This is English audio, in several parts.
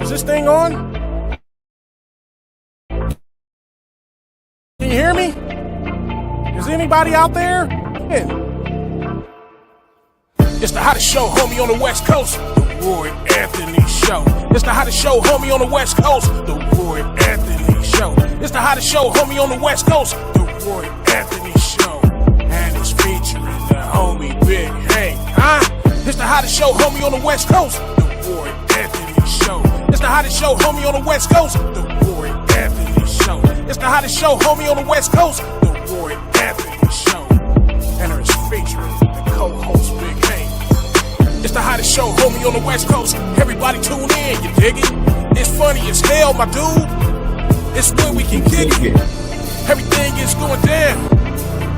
Is this thing on? Can you hear me? Is anybody out there? Yeah. It's the hottest show, homie, on the West Coast. The Roy Anthony Show. It's the hottest show, homie, on the West Coast. The Roy Anthony Show. It's the hottest show, homie, on the West Coast. The Roy Anthony Show. And it's featuring the homie Big Hank, huh? It's the hottest show, homie, on the West Coast. The Roy Anthony Show. It's the hottest show, homie, on the West Coast. The Roy Anthony Show. It's the hottest show, homie, on the West Coast. The Roy Anthony Show. And it's featuring the co-host Big Hank. It's the hottest show, homie, on the West Coast. Everybody tune in, you dig it? It's funny as hell, my dude. It's when we can kick it. Everything is going down.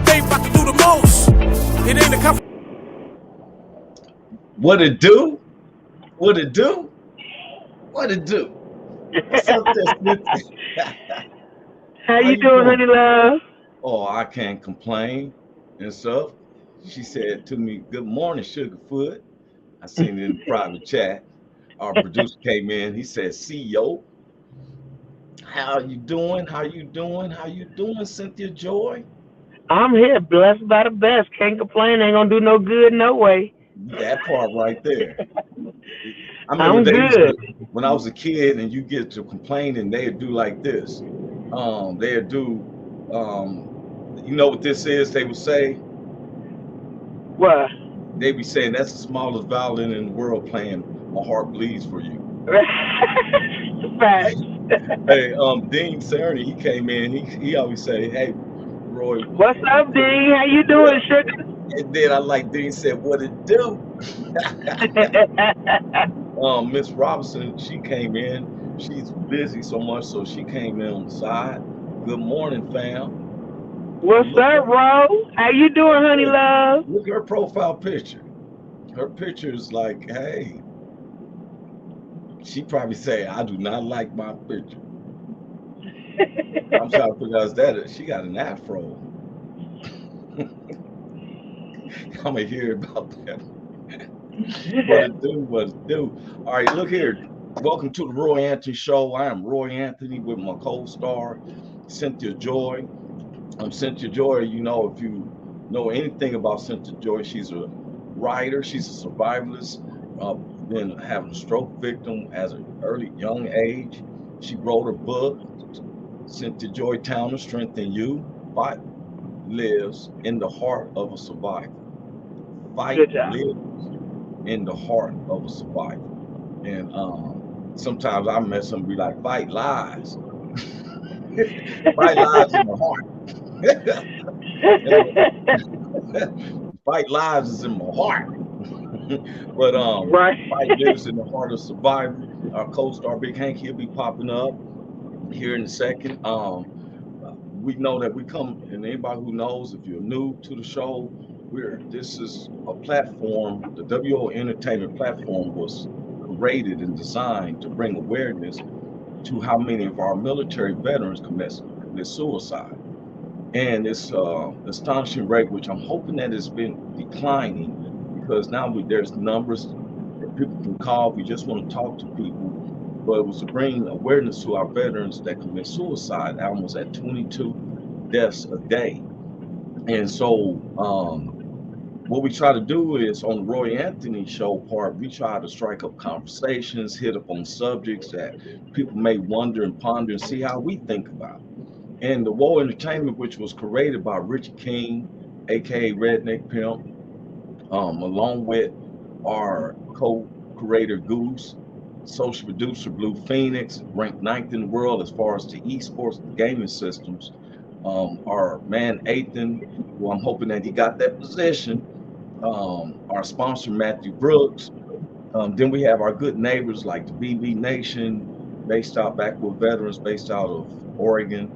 They about to do the most. It ain't a What it do? What it do? What it do? What's up there, How you doing, honey love? Oh, I can't complain and stuff. She said to me, "Good morning, Sugarfoot." I seen it in the private chat. Our producer came in. He said, "See yo, how you doing? How you doing? How you doing, Cynthia Joi?" I'm here, blessed by the best. Can't complain. Ain't gonna do no good, no way. That part right there. I I'm remember good. when I was a kid, and you get to complain, and they'd do like this. They'd do, you know what this is? They would say, What? they be saying, "That's the smallest violin in the world playing My Heart Bleeds for You." Right. Hey, Dean Cerny, he came in, he always say, "Hey, Roy." What's up, D? How you doing, sugar? And then I like Dean said, "What it do?" Miss Robinson, she came in. She's busy so much, so she came in on the side. Good morning, fam. What's up, Ro? How you doing, honey love? Look at her profile picture. Her picture is like, hey. She probably say, "I do not like my picture." I'm trying to figure out, is that she got an afro? I'm gonna hear about that. What it do, what it do. All right, look here. Welcome to the Roy Anthony Show. I am Roy Anthony with my co-star, Cynthia Joi. Cynthia Joi, you know, if you know anything about Cynthia Joi, she's a writer, she's a survivalist, been having a stroke victim as an young age. She wrote a book, Cynthia Joi Towner, Strength in You. Fight lives in the heart of a survivor. Fight lives in the heart of a survivor. And sometimes I mess up and be like, fight lies. Fight lives in the heart. Fight lives is in my heart. But fight lives in the heart of survivor. Our co-star Big Hank, he'll be popping up here in a second. We know that we come, and anybody who knows, if you're new to the show, this is a platform. The WO Entertainment platform was created and designed to bring awareness to how many of our military veterans commit suicide. And it's astonishing rate, which I'm hoping that it's been declining, because now there's numbers that people can call. We just want to talk to people. But it was to bring awareness to our veterans that commit suicide, almost at 22 deaths a day. And so what we try to do is, on the Roy Anthony Show part, we try to strike up conversations, hit up on subjects that people may wonder and ponder and see how we think about it. And the WO Entertainment, which was created by Richard King, aka Redneck Pimp, along with our co-creator Goose, social producer Blue Phoenix, ranked 9th in the world as far as the esports gaming systems. Our man Ethan, who I'm hoping that he got that position. Our sponsor Matthew Brooks. Then we have our good neighbors like the BB Nation, based out Backward Veterans, based out of Oregon.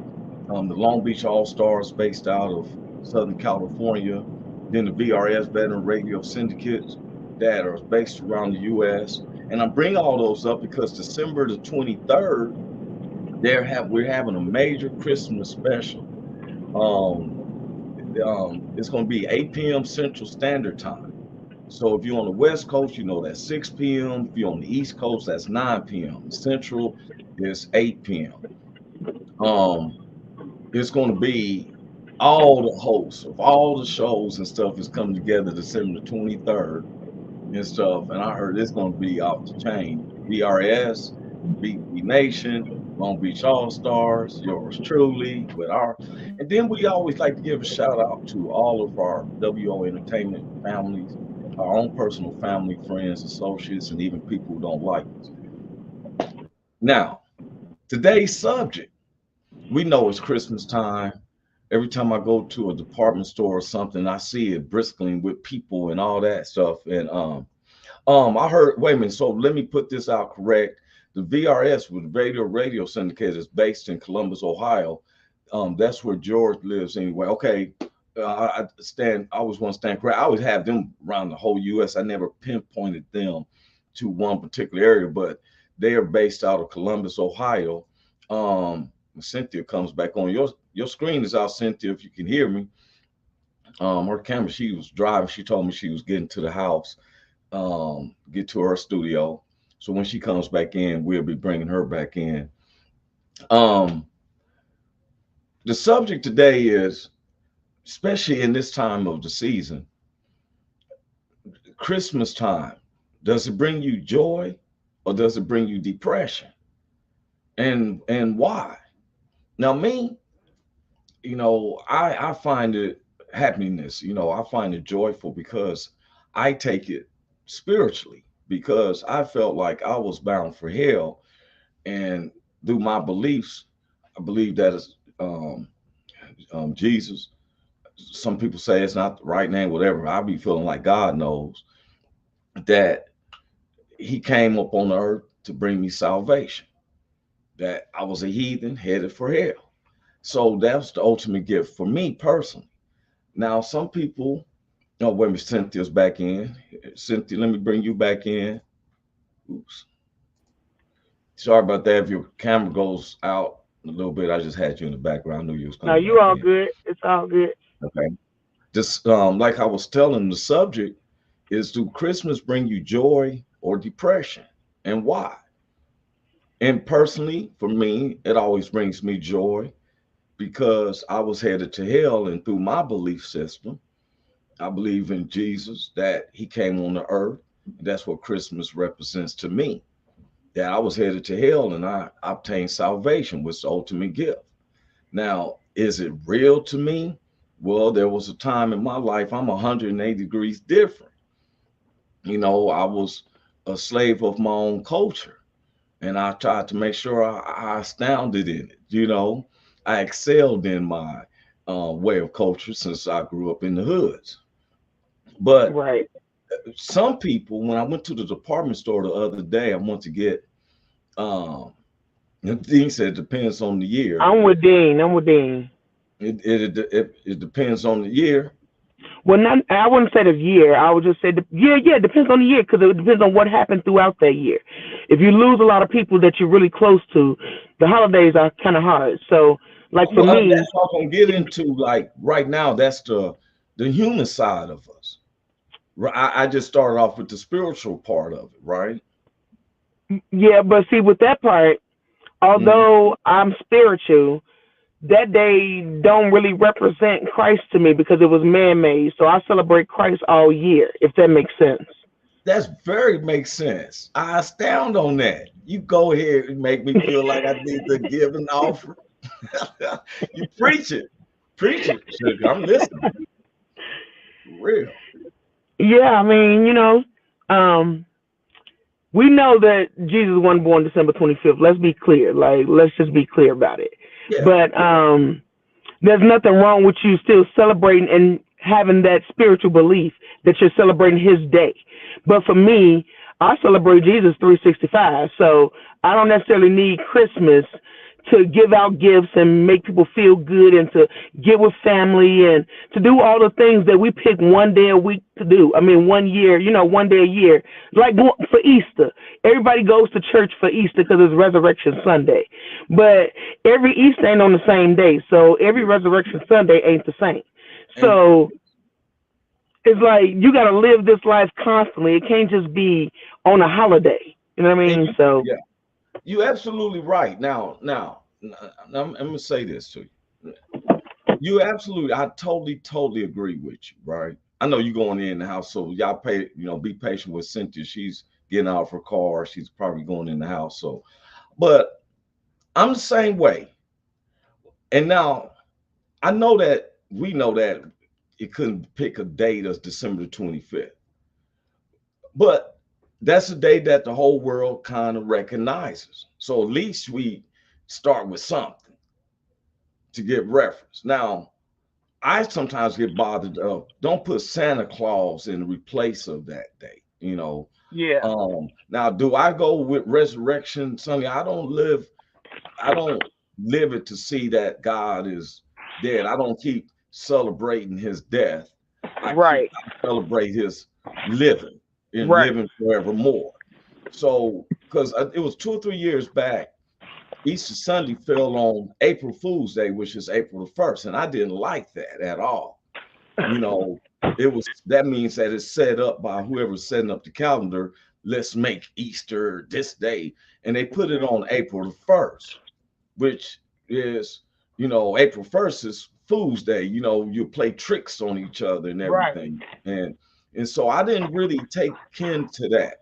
The Long Beach All Stars, based out of Southern California. Then the VRS Veteran Radio Syndicates that are based around the U.S. And I'm bringing all those up because December the 23rd, we're having a major Christmas special. It's going to be 8 p.m. Central Standard Time. So if you're on the West Coast, you know that's 6 p.m. If you're on the East Coast, that's 9 p.m. Central is 8 p.m. Um, it's going to be all the hosts of all the shows and stuff is coming together December 23rd and stuff. And I heard it's going to be off the chain. VRS, BB Nation, Long Beach All Stars, yours truly, with our. And then we always like to give a shout out to all of our WO Entertainment families, our own personal family, friends, associates, and even people who don't like us. Now, today's subject, we know it's Christmas time. Every time I go to a department store or something, I see it bristling with people and all that stuff. And I heard, wait a minute, so let me put this out correct. The VRS with Radio Syndicate is based in Columbus, Ohio. That's where George lives anyway. Okay. I always want to stand correct. I always have them around the whole US. I never pinpointed them to one particular area, but they are based out of Columbus, Ohio. Cynthia comes back on. Your screen is out, Cynthia, if you can hear me. Her camera, she was driving. She told me she was getting to the house, get to her studio. So when she comes back in, we'll be bringing her back in. The subject today is, especially in this time of the season, Christmas time. Does it bring you joy or does it bring you depression? And why? Now, me, I find it happiness, I find it joyful because I take it spiritually, because I felt like I was bound for hell. And through my beliefs, I believe that is Jesus. Some people say it's not the right name, whatever. I be feeling like God knows that he came up on the earth to bring me salvation, that I was a heathen headed for hell. So that's the ultimate gift for me personally. Now, some people, oh, wait a minute, Cynthia's back in. Cynthia, let me bring you back in. Oops. Sorry about that. If your camera goes out a little bit, I just had you in the background. I knew you was No, coming you back all in. good. It's all good. Okay. Just like I was telling, the subject is, do Christmas bring you joy or depression, and why? And personally, for me, it always brings me joy because I was headed to hell, and through my belief system, I believe in Jesus, that he came on the earth. That's what Christmas represents to me, that I was headed to hell and I obtained salvation, which is the ultimate gift. Now, is it real to me? Well, there was a time in my life I'm 180 degrees different. I was a slave of my own culture, and I tried to make sure I astounded in it. I excelled in my way of culture since I grew up in the hoods. But Right. some people, when I went to the department store the other day, I went to get, Dean said it depends on the year. I'm with Dean. It depends on the year. Well, I wouldn't say the year. I would just say, it depends on the year, because it depends on what happened throughout that year. If you lose a lot of people that you're really close to, the holidays are kind of hard. So, like for me, that's what I'm gonna get into. Like right now, that's the human side of us. I just started off with the spiritual part of it, right? yeah, but see, with that part, although I'm spiritual, that day don't really represent Christ to me because it was man-made. So I celebrate Christ all year, if that makes sense. That's very makes sense. I astound on that. You go ahead and make me feel like I need to give an offer. You preach it, sugar. I'm listening. Real. Yeah, I mean, we know that Jesus wasn't born December 25th. Let's be clear. Like, let's just be clear about it. Yeah. But there's nothing wrong with you still celebrating and having that spiritual belief that you're celebrating his day. But for me, I celebrate Jesus 365. So I don't necessarily need Christmas to give out gifts and make people feel good and to get with family and to do all the things that we pick one day a week to do. I mean, 1 year, one day a year. Like for Easter, everybody goes to church for Easter because it's Resurrection Sunday. But every Easter ain't on the same day. So every Resurrection Sunday ain't the same. So It's like you got to live this life constantly. It can't just be on a holiday. You know what I And mean? So yeah, you're absolutely right. Now, I'm gonna say this to you. You absolutely, I totally agree with you, right? I know you going in the house, so y'all be patient with Cynthia. She's getting out of her car. She's probably going in the house. So, but I'm the same way. And now I know that we know that it couldn't pick a date as December the 25th, but that's a day that the whole world kind of recognizes. So at least we start with something to get reference. Now, I sometimes get bothered of don't put Santa Claus in replace of that day, you know. yeah, Now do I go with Resurrection Sunday? I don't live it to see that God is dead. I don't keep celebrating his death. right, I celebrate his living and right. living forevermore. So because it was 2 or 3 years back, Easter Sunday fell on April Fool's Day, which is April the 1st, and I didn't like that at all. You know, that means that it's set up by whoever's setting up the calendar. Let's make Easter this day, and they put it on April the 1st, which is, April 1st is Fool's Day. You play tricks on each other and Right. everything, and so I didn't really take kin to that.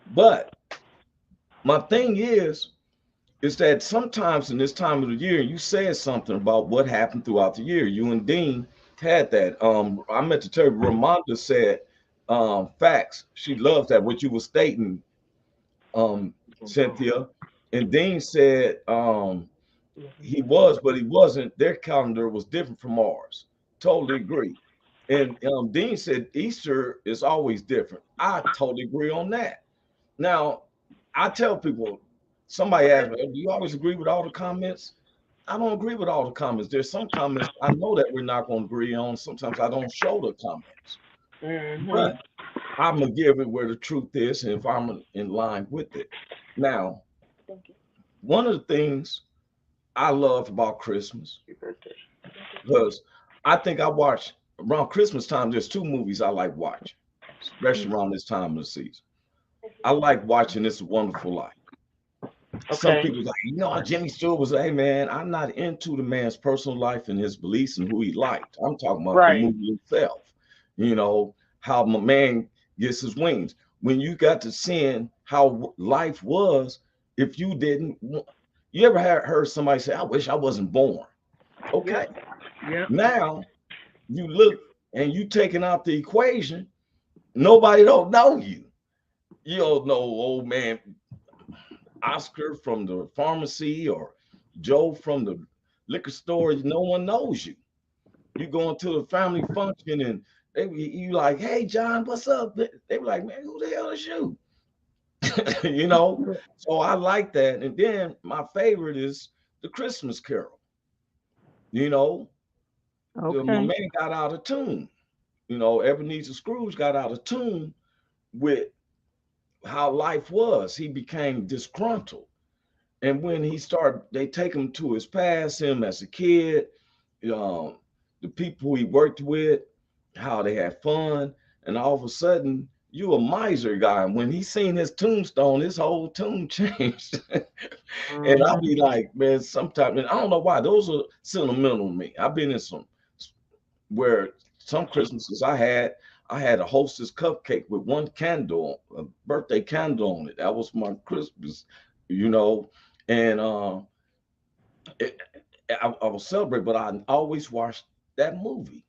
But my thing is that sometimes in this time of the year, you said something about what happened throughout the year. You and Dean had that. I meant to tell you, Ramonda said facts. She loves that, what you were stating, Cynthia. And Dean said he was, but he wasn't. Their calendar was different from ours. Totally agree. And Dean said Easter is always different. I totally agree on that. Now, I tell people, somebody asked me, do you always agree with all the comments? I don't agree with all the comments. There's some comments I know that we're not going to agree on. Sometimes I don't show the comments, Hmm. but I'm going to give it where the truth is and if I'm in line with it. Now, one of the things I love about Christmas, because I think I watch around Christmas time, there's two movies I like watching, especially around this time of the season. I like watching It's a Wonderful Life. Some Okay. people like, Jimmy Stewart was, hey man, I'm not into the man's personal life and his beliefs and who he liked. I'm talking about the Right. movie itself. How my man gets his wings. When you got to seeing how life was, if you didn't, you ever heard somebody say, I wish I wasn't born? Okay. Yep. Yep. Now you look and you taking out the equation, nobody don't know you. You don't know old man Oscar from the pharmacy or Joe from the liquor store. No one knows you. You going to a family function and you like, hey John, what's up? They were like, man, who the hell is you? you know. So I like that. And then my favorite is the Christmas Carol. You know, my Okay. man got out of tune. Ebenezer Scrooge got out of tune with how life was. He became disgruntled. And when they take him to his past, him as a kid, um, the people he worked with, how they had fun, and all of a sudden, you a miser guy. And when he seen his tombstone, his whole tune changed. And I'll Hmm. be like, man, sometimes, and I don't know why, those are sentimental to me. I've been in some where some Christmases I had a Hostess cupcake with one candle, a birthday candle on it. That was my Christmas, you know. And it, I will celebrate, but I always watch that movie.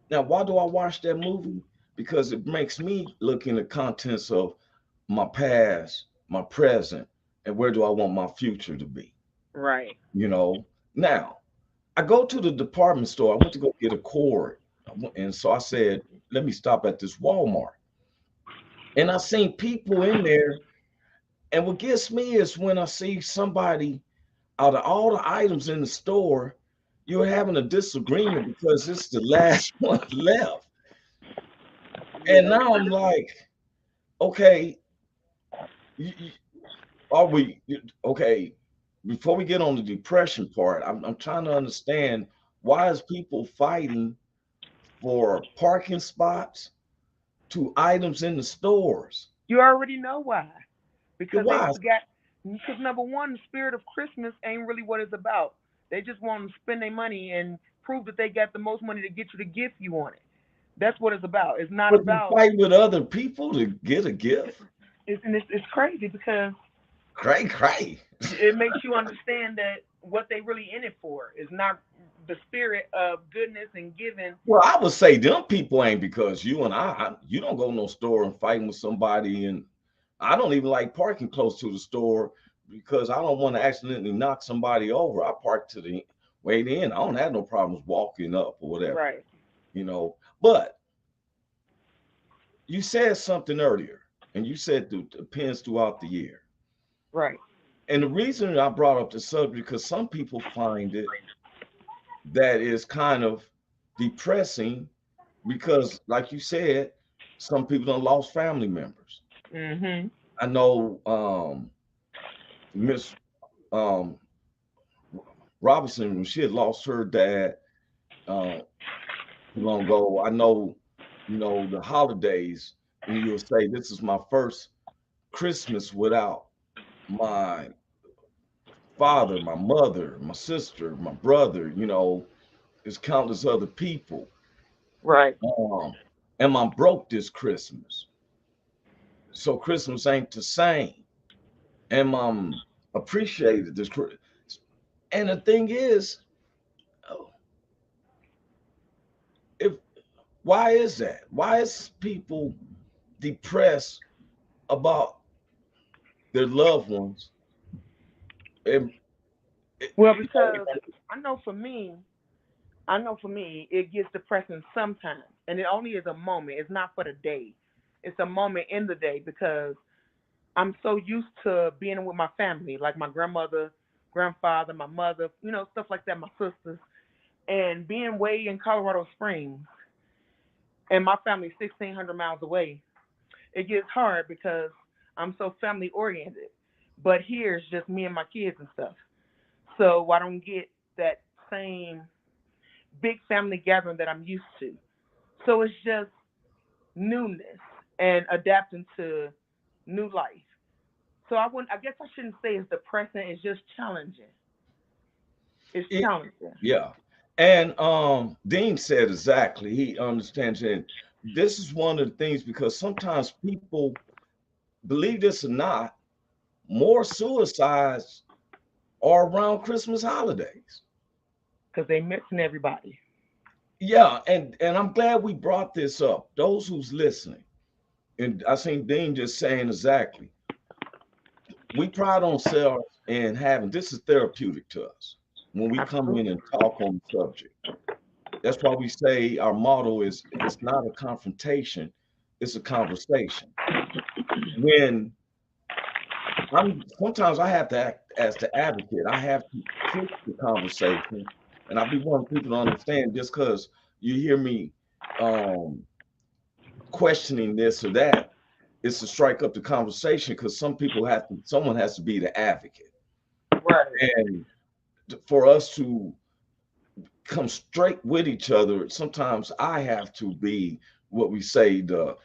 Now, why do I watch that movie? Because it makes me look in the contents of my past, my present, and where do I want my future to be? Right. You know. Now, I go to the department store. I went to go get a cord, and so I said, "Let me stop at this Walmart." And I seen people in there, and what gets me is when I see somebody out of all the items in the store, you're having a disagreement because it's the last one left. And Yeah. now I'm like, okay, you, are we okay? Before we get on the depression part, I'm trying to understand why is people fighting for parking spots to items in the stores. You already know why. Because they Why? forgot. Because number one, the spirit of Christmas ain't really what it's about. They just want to spend their money and prove that they got the most money to get you the gift you wanted. That's what it's about. It's not But you about. fight with other people to get a gift? It's crazy because Cray cray. it makes you understand that what they really in it for is not the spirit of goodness and giving. Well, I would say them people ain't, because you and you don't go no store and fighting with somebody, and I don't even like parking close to the store because I don't want to accidentally knock somebody over. I park to the way in. I don't have no problems walking up or whatever, Right. But you said something earlier, and you said it depends throughout the year. Right. And the reason I brought up the subject, because some people find it that is kind of depressing, because, like you said, some people done lost family members. Mm-hmm. I know Miss Robinson, when she had lost her dad uh, long ago. I know, the holidays, and you'll say, "This is my first Christmas without my father, my mother, my sister, my brother." There's countless other people. Right. And I'm broke this Christmas, so Christmas ain't the same. And I'm appreciated this Christmas. And the thing is, oh, if why is that? Why is people depressed about their loved ones? And Well, because I know for me, it gets depressing sometimes, and it only is a moment. It's not for the day. It's a moment in the day because I'm so used to being with my family, like my grandmother, grandfather, my mother, stuff like that, my sisters, and being way in Colorado Springs, and my family's 1,600 miles away. It gets hard because I'm so family oriented, but here it's just me and my kids and stuff. So I don't get that same big family gathering that I'm used to. So it's just newness and adapting to new life. So I guess I shouldn't say it's depressing. It's just challenging. It's it, challenging. yeah. And Dean said exactly. He understands it. This is one of the things, because sometimes people, believe this or not, more suicides are around Christmas holidays. Because they missing everybody. Yeah, and I'm glad we brought this up. Those who's listening, and I seen Dean just saying exactly. We pride ourselves in having, this is therapeutic to us when we come in Absolutely. and talk on the subject. That's why we say our motto is, it's not a confrontation, it's a conversation. When sometimes I have to act as the advocate. I have to push the conversation, and I be wanting people to understand, just because you hear me um, questioning this or that, it's to strike up the conversation, because someone has to be the advocate, Right. and for us to come straight with each other, sometimes I have to be, what we say, the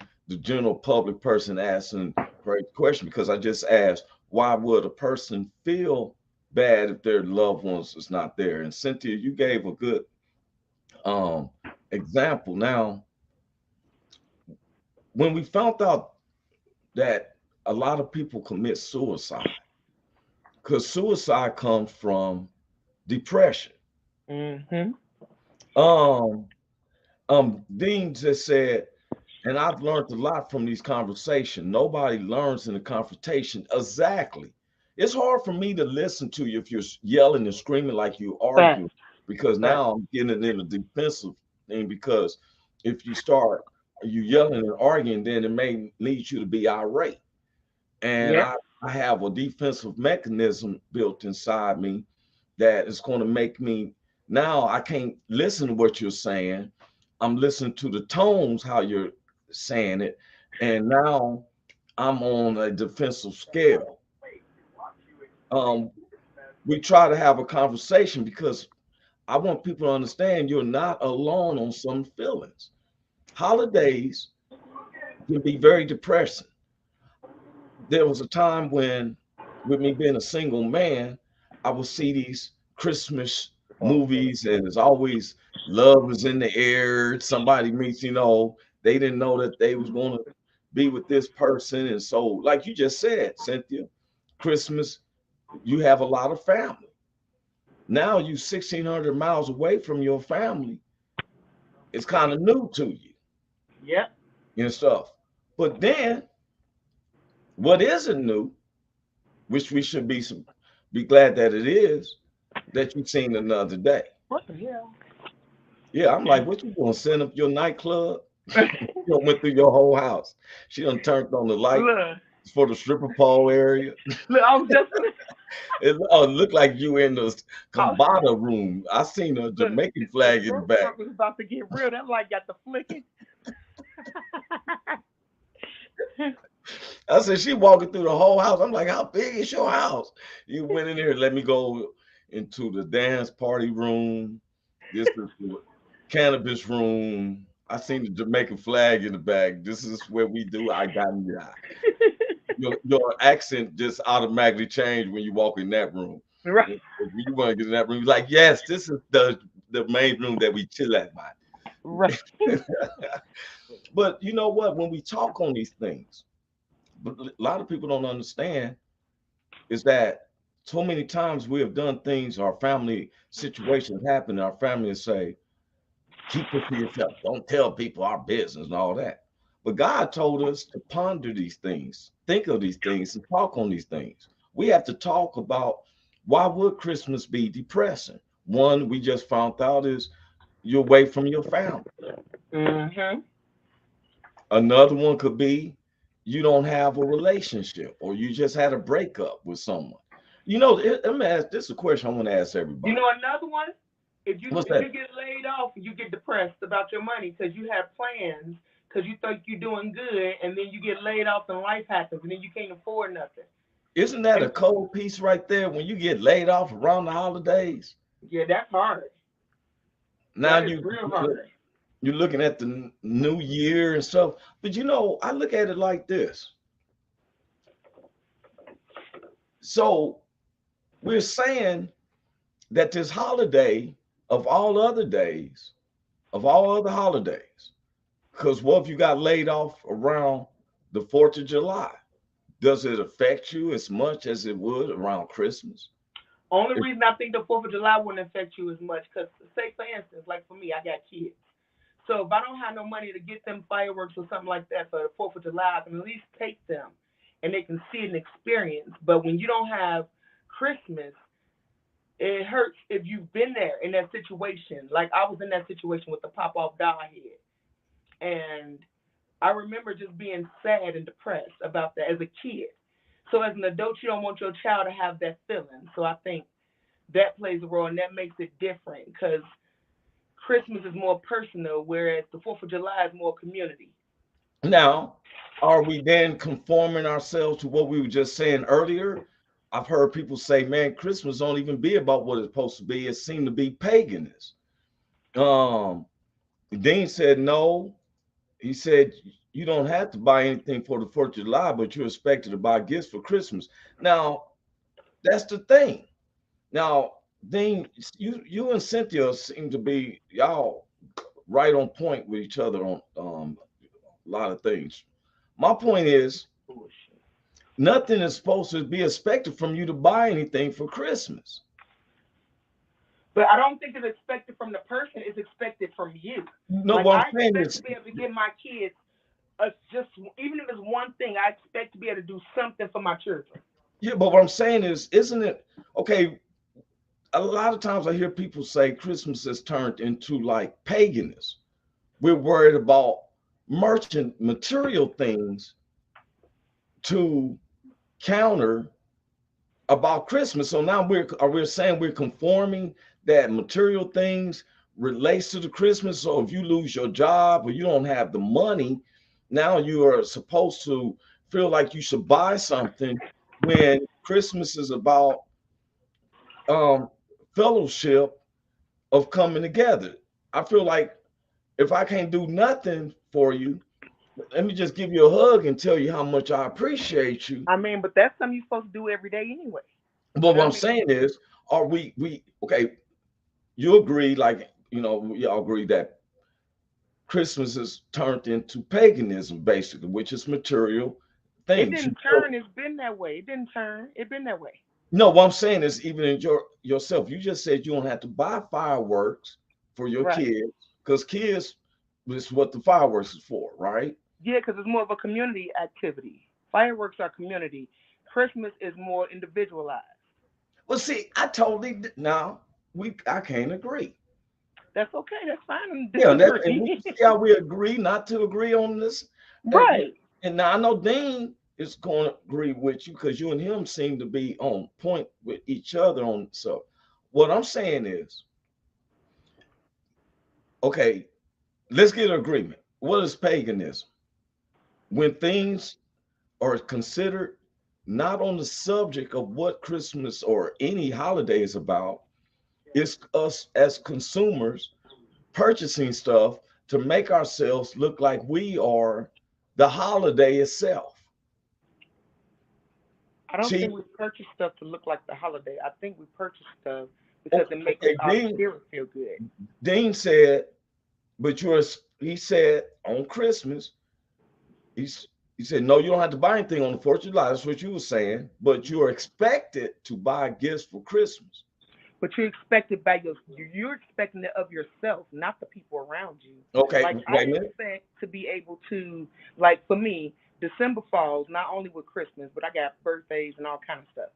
general public person asking great question, because I just asked, why would a person feel bad if their loved ones is not there? And Cynthia, you gave a good um example. Now, when we found out that a lot of people commit suicide, because suicide comes from depression. Mm-hmm. um Dean just said, and I've learned a lot from these conversations. Nobody learns in a confrontation. Exactly. It's hard for me to listen to you if you're yelling and screaming like you Facts. argue, because Facts. now I'm getting in a defensive thing. Because if you yelling and arguing, then it may lead you to be irate. And Yep. I have a defensive mechanism built inside me that is going to make me, now I can't listen to what you're saying. I'm listening to the tones, how you're saying it. And now I'm on a defensive scale. Um, we try to have a conversation, because I want people to understand you're not alone on some feelings. Holidays can be very depressing. There was a time when, with me being a single man, I would see these Christmas movies, and it's always love was in the air. Somebody meets, they didn't know that they was going to be with this person. And so, like you just said, Cynthia, Christmas, you have a lot of family. Now you 1,600 miles away from your family. It's kind of new to you. Yep. And stuff. But then what isn't new, which we should be glad that it is, that you've seen another day. What the hell? Yeah, I'm like, what you gonna send up your nightclub? You done went through your whole house. She done turned on the light Look, for the stripper pole area. look, I was just It looked like you in the Kambata room. I seen a Jamaican flag in the back. was about to get real. That light got the flicking. I said, she walking through the whole house. I'm like, how big is your house? You went in there, let me go into the dance party room. This is the cannabis room. I seen the Jamaican flag in the back. This is where we do I got ya. Your accent just automatically changed when you walk in that room. Right. When you want to get in that room, you're like, yes, this is the main room that we chill at, man. Right. But you know what? When we talk on these things, but a lot of people don't understand is that so many times we have done things, our family situations happen, our family say, keep it to yourself. Don't tell people our business and all that. But God told us to ponder these things, think of these things, and talk on these things. We have to talk about why would Christmas be depressing? One, we just found out is you're away from your family. Mm-hmm. Another one could be you don't have a relationship or you just had a breakup with someone. Let me ask this is a question I want to ask everybody. You know another one? If you What's that? get laid off, you get depressed about your money because you have plans because you think you're doing good, and then you get laid off and life happens, and then you can't afford nothing. Isn't that a cold piece right there when you get laid off around the holidays? Yeah, that's hard. Now That is real hard. You're looking at the new year and stuff. But I look at it like this. So we're saying that this holiday of all other days, of all other holidays, because what if you got laid off around the 4th of July? Does it affect you as much as it would around Christmas? Only reason I think the 4th of July wouldn't affect you as much, because say for instance, like for me, I got kids. So if I don't have no money to get them fireworks or something like that for the 4th of July, I can at least take them and they can see an experience. But when you don't have Christmas, it hurts if you've been there in that situation. Like I was in that situation with the pop-off doll head. And I remember just being sad and depressed about that as a kid. So as an adult, you don't want your child to have that feeling. So I think that plays a role, and that makes it different because Christmas is more personal, whereas the 4th of July is more community. Now, are we then conforming ourselves to what we were just saying earlier? I've heard people say, man, Christmas don't even be about what it's supposed to be. It seemed to be paganism. Dean said no. He said you don't have to buy anything for the 4th of July, but you're expected to buy gifts for Christmas. Now, that's the thing. Now, Dean, you and Cynthia seem to be y'all right on point with each other on a lot of things. My point is, nothing is supposed to be expected from you to buy anything for Christmas. But I don't think it's expected from the person. It's expected from you. No, like, what I I'm saying expect is, to be able to give my kids just even if it's one thing. I expect to be able to do something for my children. yeah, but what I'm saying is, isn't it okay? A lot of times I hear people say Christmas has turned into like paganism. We're worried about merchant material things to counter about Christmas. So now we're saying we're conforming that material things relates to the Christmas. So if you lose your job or you don't have the money, now you are supposed to feel like you should buy something when Christmas is about fellowship of coming together. I feel like if I can't do nothing for you, let me just give you a hug and tell you how much I appreciate you. I mean, but that's something you're supposed to do every day anyway. But You know what what I'm I mean? saying is, are we okay? You agree, like we all agree that Christmas is turned into paganism, basically, which is material It things. didn't turn. It's been that way. It didn't turn. It's been that way. No, what I'm saying is, even in yourself, you just said you don't have to buy fireworks for your Right. kids because kids is what the fireworks is for, right? Yeah, because it's more of a community activity. Fireworks are community. Christmas is more individualized. Well, see, I totally now I can't agree. That's okay. That's fine. And Yeah, and we can disagree. see how we agree not to agree on this. And, Right. and now I know Dean is going to agree with you because you and him seem to be on point with each other on. So, what I'm saying is, okay, let's get an agreement. What is paganism? When things are considered not on the subject of what Christmas or any holiday is about, it's us as consumers purchasing stuff to make ourselves look like we are the holiday itself. I don't See, think we purchase stuff to look like the holiday. I think we purchase stuff because it makes okay, our spirit feel good. Dean said, but he said on Christmas, he's he said, no, you don't have to buy anything on the 4th of July. That's what you were saying, but you are expected to buy gifts for Christmas. But you expect it by you're expecting it of yourself, not the people around you. Okay, Like I wait a minute. expect to be able to, like for me, December falls not only with Christmas, but I got birthdays and all kind of stuff.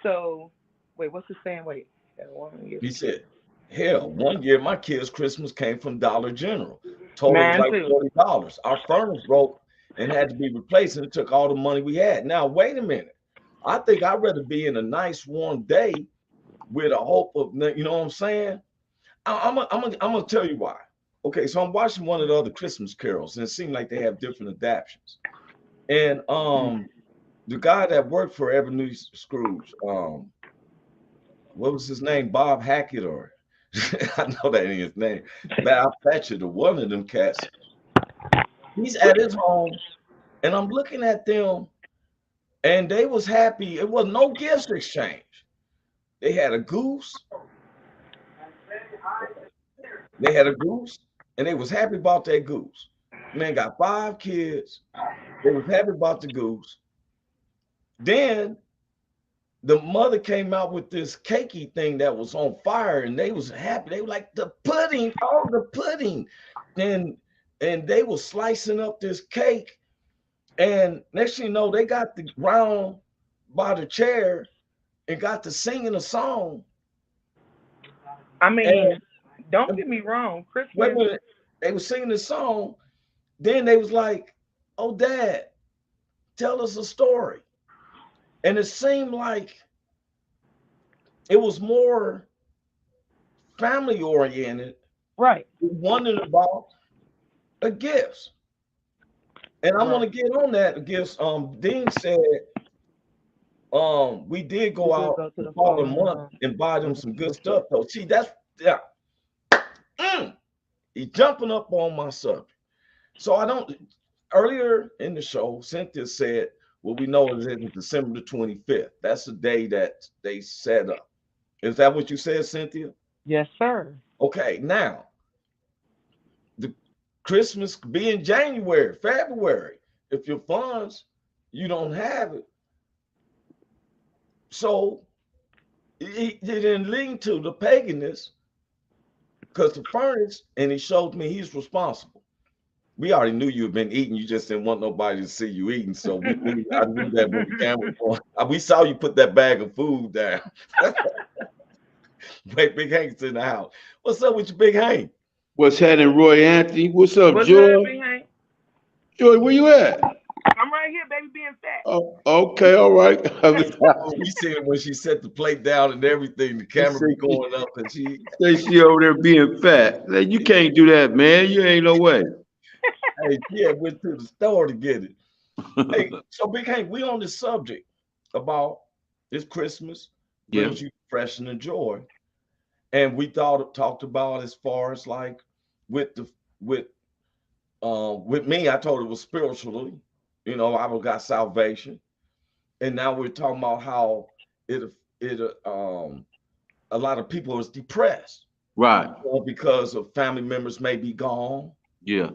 So wait, what's the saying? Wait, one year He for kids. said, hell, one year my kids' Christmas came from Dollar General. Total was Mine like too. $40. Our furnace broke and had to be replaced, and it took all the money we had. Now, wait a minute. I think I'd rather be in a nice warm day with a hope of, you know what I'm saying? I'm gonna tell you why. Okay, so I'm watching one of the other Christmas carols, and it seemed like they have different adaptations. And the guy that worked for Ebenezer Scrooge, what was his name? Bob Hackett, or I know that ain't his name. Val Fetcher, or one of them cats. He's at his home, and I'm looking at them, and they was happy. It was no gifts exchange. They had a goose. They had a goose, and they was happy about that goose. Man got 5 kids. They was happy about the goose. Then the mother came out with this cakey thing that was on fire, and they was happy. They were like, the pudding, oh, the pudding. And they were slicing up this cake. And next thing you know, they got the round by the chair and got to singing a song. I And mean, don't get me wrong, wait a Christmas. minute, they were singing the song. Then they was like, oh, Dad, tell us a story. And it seemed like it was more family oriented, Right. wondering about a gift. And I want Right. to get on that gifts. Dean said we did We go did out go to the the following following month month. and buy them some good stuff though. See, that's yeah. He jumping up on my subject. So I don't earlier in the show, Cynthia said, well, we know it is December the 25th. That's the day that they set up. Is that what you said, Cynthia? Yes, sir. Okay, now the Christmas be in January, February. If your funds, you don't have it. So it didn't lean to the paganism because the furnace, and he showed me he's responsible. We already knew you had been eating. You just didn't want nobody to see you eating. So I knew that when the camera was on. We saw you put that bag of food down. Big Hank's in the house. What's up with you, Big Hank? What's happening, Roy Anthony? What's up, What's good, Joy? Big Hank? Joy, where you at? I'm right here, baby, being fat. Oh, okay, all right. Oh, we seen it when she set the plate down and everything. The She camera say be going up, and she, she over there being fat. Like, you can't do that, man. You ain't no way. hey, yeah, went to the store to get it. Hey, so Big Hank, we on this subject about this Christmas Yeah. brings you freshen and joy. And we talked about as far as like with the with me, I told it was spiritually, I got salvation. And now we're talking about how it a lot of people is depressed, Right. because of family members may be gone. Yeah.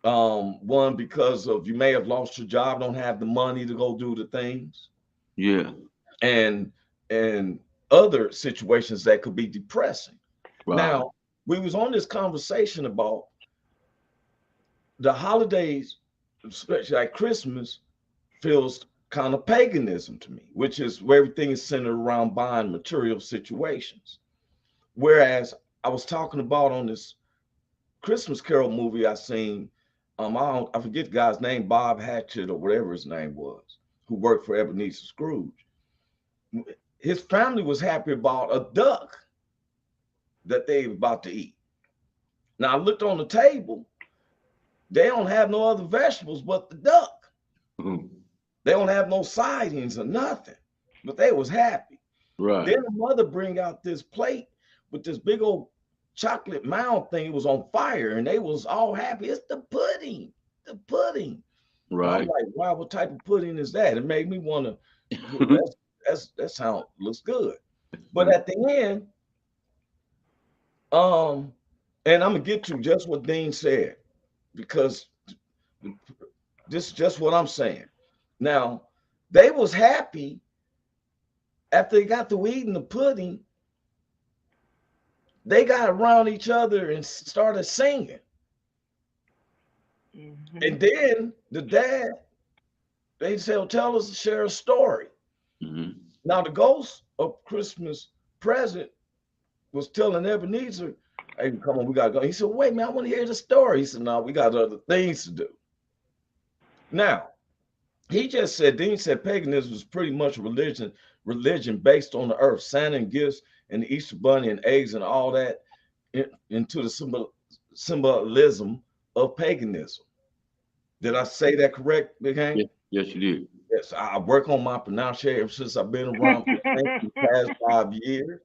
One, because of you may have lost your job, don't have the money to go do the things. Yeah. And other situations that could be depressing. Right. Now, we was on this conversation about the holidays, especially like Christmas, feels kind of paganism to me, which is where everything is centered around buying material situations. Whereas I was talking about on this Christmas Carol movie I seen, I forget the guy's name, Bob Hatchett or whatever his name was, who worked for Ebenezer Scrooge. His family was happy about a duck that they were about to eat. Now I looked on the table, they don't have no other vegetables but the duck. Mm-hmm. They don't have no sidings or nothing, but they was happy. Right. Then the mother bring out this plate with this big old chocolate mound thing. It was on fire, and they was all happy. It's the pudding, the pudding. Right. I'm like, wow, what type of pudding is that? It made me want to. That sound looks good. But at the end, and I'm gonna get to just what Dean said, because this is just what I'm saying. Now, they was happy after they got to eating the pudding. They got around each other and started singing. Mm-hmm. And then the dad, they said, tell us, share a story. Mm-hmm. Now, the ghost of Christmas present was telling Ebenezer, hey, come on, we got to go. He said, wait, man, I want to hear the story. He said, no, we got other things to do. Now, he just said, Dean said paganism was pretty much religion based on the earth, Santa and gifts and the Easter bunny and eggs and all that into the symbolism of paganism. Did I say that correct, Big Hank? Yes, you did. Yes, I work on my pronunciation since I've been around for the past 5 years.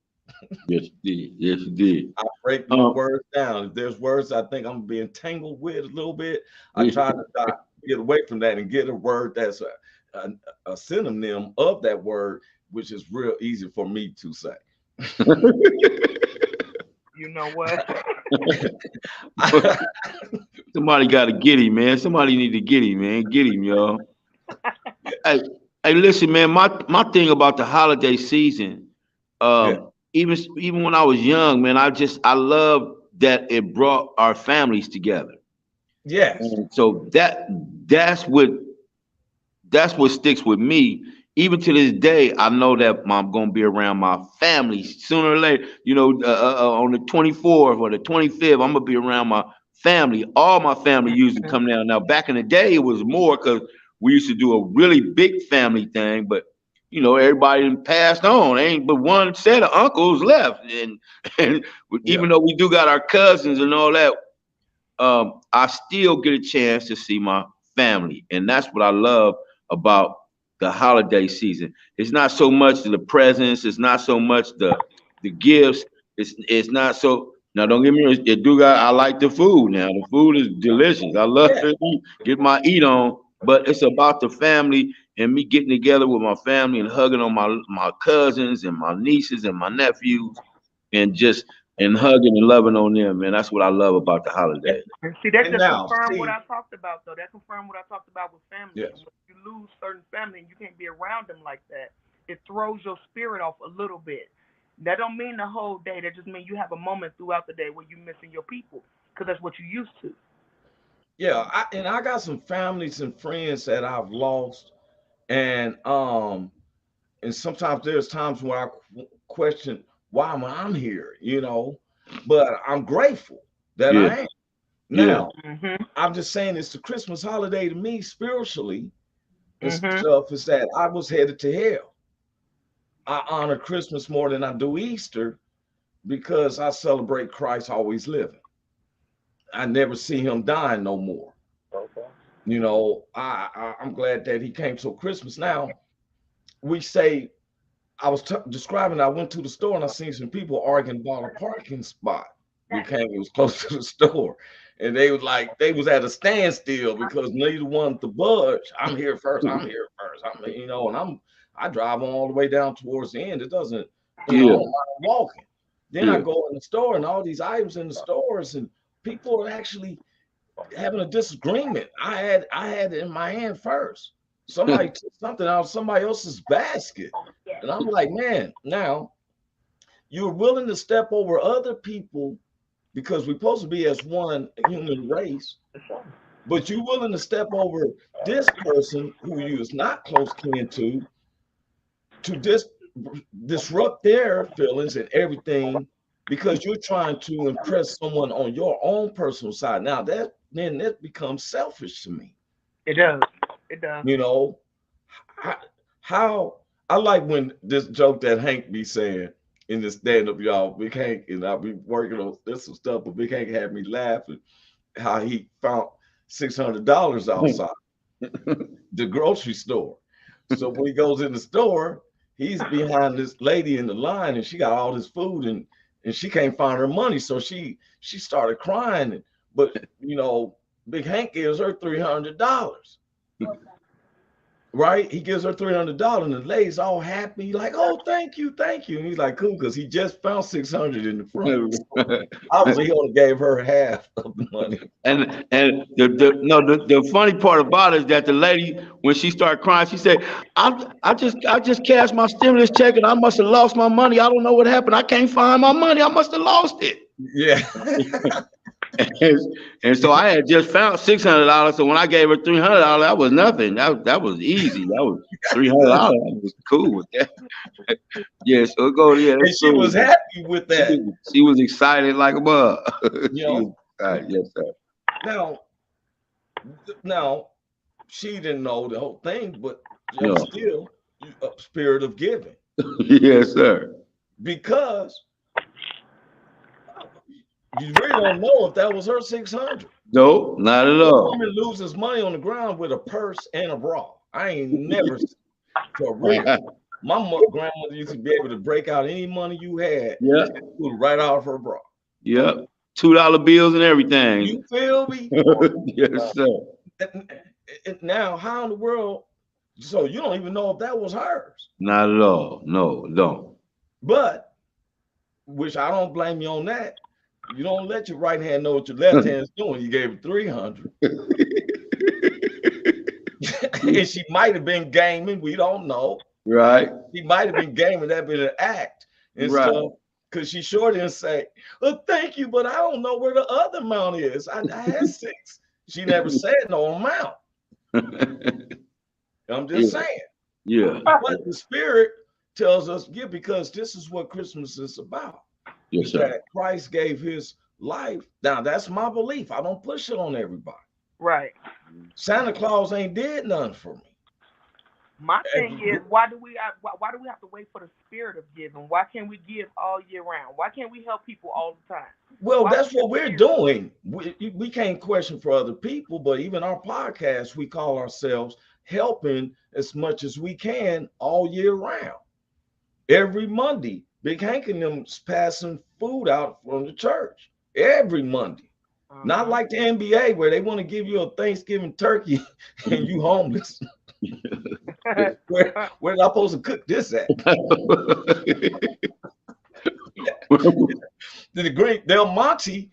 Yes, you did. Yes, you did. I break my words down. If there's words I think I'm being tangled with a little bit, I try to get away from that and get a word that's a synonym of that word, which is real easy for me to say. You know what? Somebody got to get him, man. Somebody need to get him, man. Get him, y'all. Hey, listen, man. My thing about the holiday season, even when I was young, man, I love that it brought our families together. Yes. And so that's what sticks with me. Even to this day, I know that I'm gonna be around my family sooner or later. On the 24th or the 25th, I'm gonna be around my family. All my family used to come down. Now, back in the day, it was more because we used to do a really big family thing, but everybody passed on. Ain't but one set of uncles left, and even though we do got our cousins and all that, I still get a chance to see my family, and that's what I love about the holiday season. It's not so much the presents. It's not so much the gifts. It's not so. Now, don't get me wrong. I like the food. Now, the food is delicious. I love to get my eat on. But it's about the family and me getting together with my family and hugging on my cousins and my nieces and my nephews, and hugging and loving on them, man. That's what I love about the holiday. See, that just confirmed what I talked about, though. That confirmed what I talked about with family. Yes. When you lose certain family and you can't be around them like that, it throws your spirit off a little bit. That don't mean the whole day. That just means you have a moment throughout the day where you're missing your people because that's what you used to. Yeah, I got some families and friends that I've lost, and sometimes there's times where I question why am I here, but I'm grateful that I am. Now, I'm just saying it's the Christmas holiday to me spiritually and stuff is that I was headed to hell. I honor Christmas more than I do Easter because I celebrate Christ always living. I never see him dying no more. Okay. I'm glad that he came to Christmas. Now, we say I was describing, I went to the store and I seen some people arguing about a parking spot. We came, it was close to the store. And they was like, they was at a standstill because neither wanted to budge. I'm here first. I'm here first. And I drive all the way down towards the end. It doesn't, I don't mind walking. Then I go in the store and all these items in the stores and people are actually having a disagreement. I had it in my hand first. Somebody took something out of somebody else's basket. And I'm like, man, now you're willing to step over other people because we're supposed to be as one human race, but you're willing to step over this person who you is not close kin to disrupt their feelings and everything because you're trying to impress someone on your own personal side. Now that becomes selfish to me. It does. It does. You know, how I like when this joke that Hank be saying in the stand-up, y'all, Big Hank, and I'll be working on this some stuff, but Big Hank had me laughing how he found $600 outside the grocery store. So when he goes in the store, he's behind this lady in the line and she got all this food and she can't find her money. So she started crying. But, you know, Big Hank gives her $300. Right? He gives her $300 and the lady's all happy, like, oh, thank you. And he's like, cool, because he just found 600 in the front. Obviously, he only gave her half of the money. And the funny part about it is that the lady, when she started crying, she said, I just cashed my stimulus check and I must have lost my money. I don't know what happened. I can't find my money. I must have lost it. Yeah. And so I had just found $600. So when I gave her $300, that was nothing. That was easy. That was $300. I was cool with that. Yeah, so it goes. Yeah, and she was happy with that. She was excited like a bug. Yes, sir. Now, she didn't know the whole thing, but still a spirit of giving. Yes, sir. Because you really don't know if that was her 600. No, not at all. A woman loses money on the ground with a purse and a bra. I ain't never for real. My grandmother used to be able to break out any money you had. Yeah, right out of her bra. Yep, $2 bills and everything. You feel me? Yes, sir. Now, how in the world? So you don't even know if that was hers. Not at all. No, don't. But, which I don't blame you on that. You don't let your right hand know what your left hand's doing. You gave her 300. And she might have been gaming. We don't know. Right. She might have been gaming. That been an act and stuff. Because she sure didn't say, "Oh, thank you, but I don't know where the other amount is. I had 6." She never said no amount. I'm just saying. Yeah. But the spirit tells us, because this is what Christmas is about. Yes, sir. That Christ gave his life. Now, that's my belief. I don't push it on everybody. Right. Santa Claus ain't did nothing for me. My thing is, why do we have to wait for the spirit of giving? Why can't we give all year round? Why can't we help people all the time? Well, that's what we're doing. We can't question for other people, but even our podcast, we call ourselves helping as much as we can all year round. Every Monday, Big Hank and them passing food out from the church every Monday. Not like the NBA where they want to give you a Thanksgiving turkey and you homeless. Where am I supposed to cook this at? Del Monte,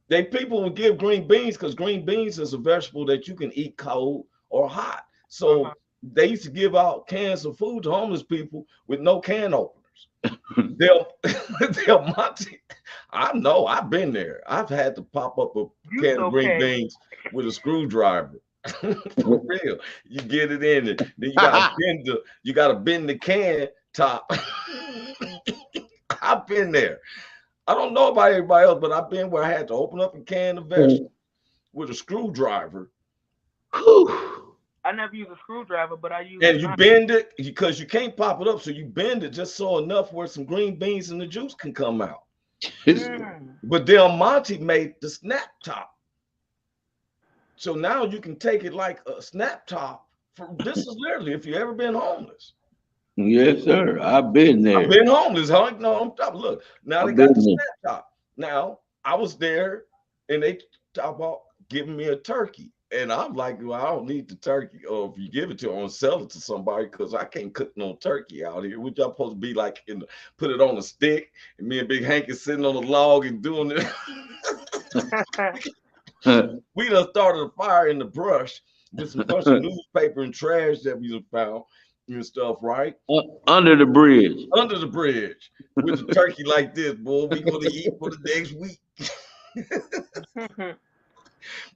people will give green beans because green beans is a vegetable that you can eat cold or hot. So they used to give out cans of food to homeless people with no can openers. Del Monte, I know, I've been there. I've had to pop up a can of green beans with a screwdriver. For real. You get it in it. Then you gotta bend the can top. I've been there. I don't know about everybody else, but I've been where I had to open up a can of vegetables with a screwdriver. I never use a screwdriver, but I use. And you bend it because you can't pop it up, so you bend it just so enough where some green beans and the juice can come out. But Del Monte made the snap top, so now you can take it like a snap top. This is literally if you ever been homeless. Yes, sir. I've been I've there. been homeless, huh? No, I'm talking. Look, now they I've got been the there. snap top. Now I was there, and they talk about giving me a turkey, and I'm like, well, I don't need the turkey. Or if you give it to, I'm gonna sell it to somebody because I can't cook no turkey out here. What y'all supposed to be like? Put it on a stick, and me and Big Hank is sitting on a log and doing it. We done started a fire in the brush with some bunch of newspaper and trash that we done found and stuff, right? Under the bridge. Under the bridge with the turkey like this, boy. We gonna eat for the next week.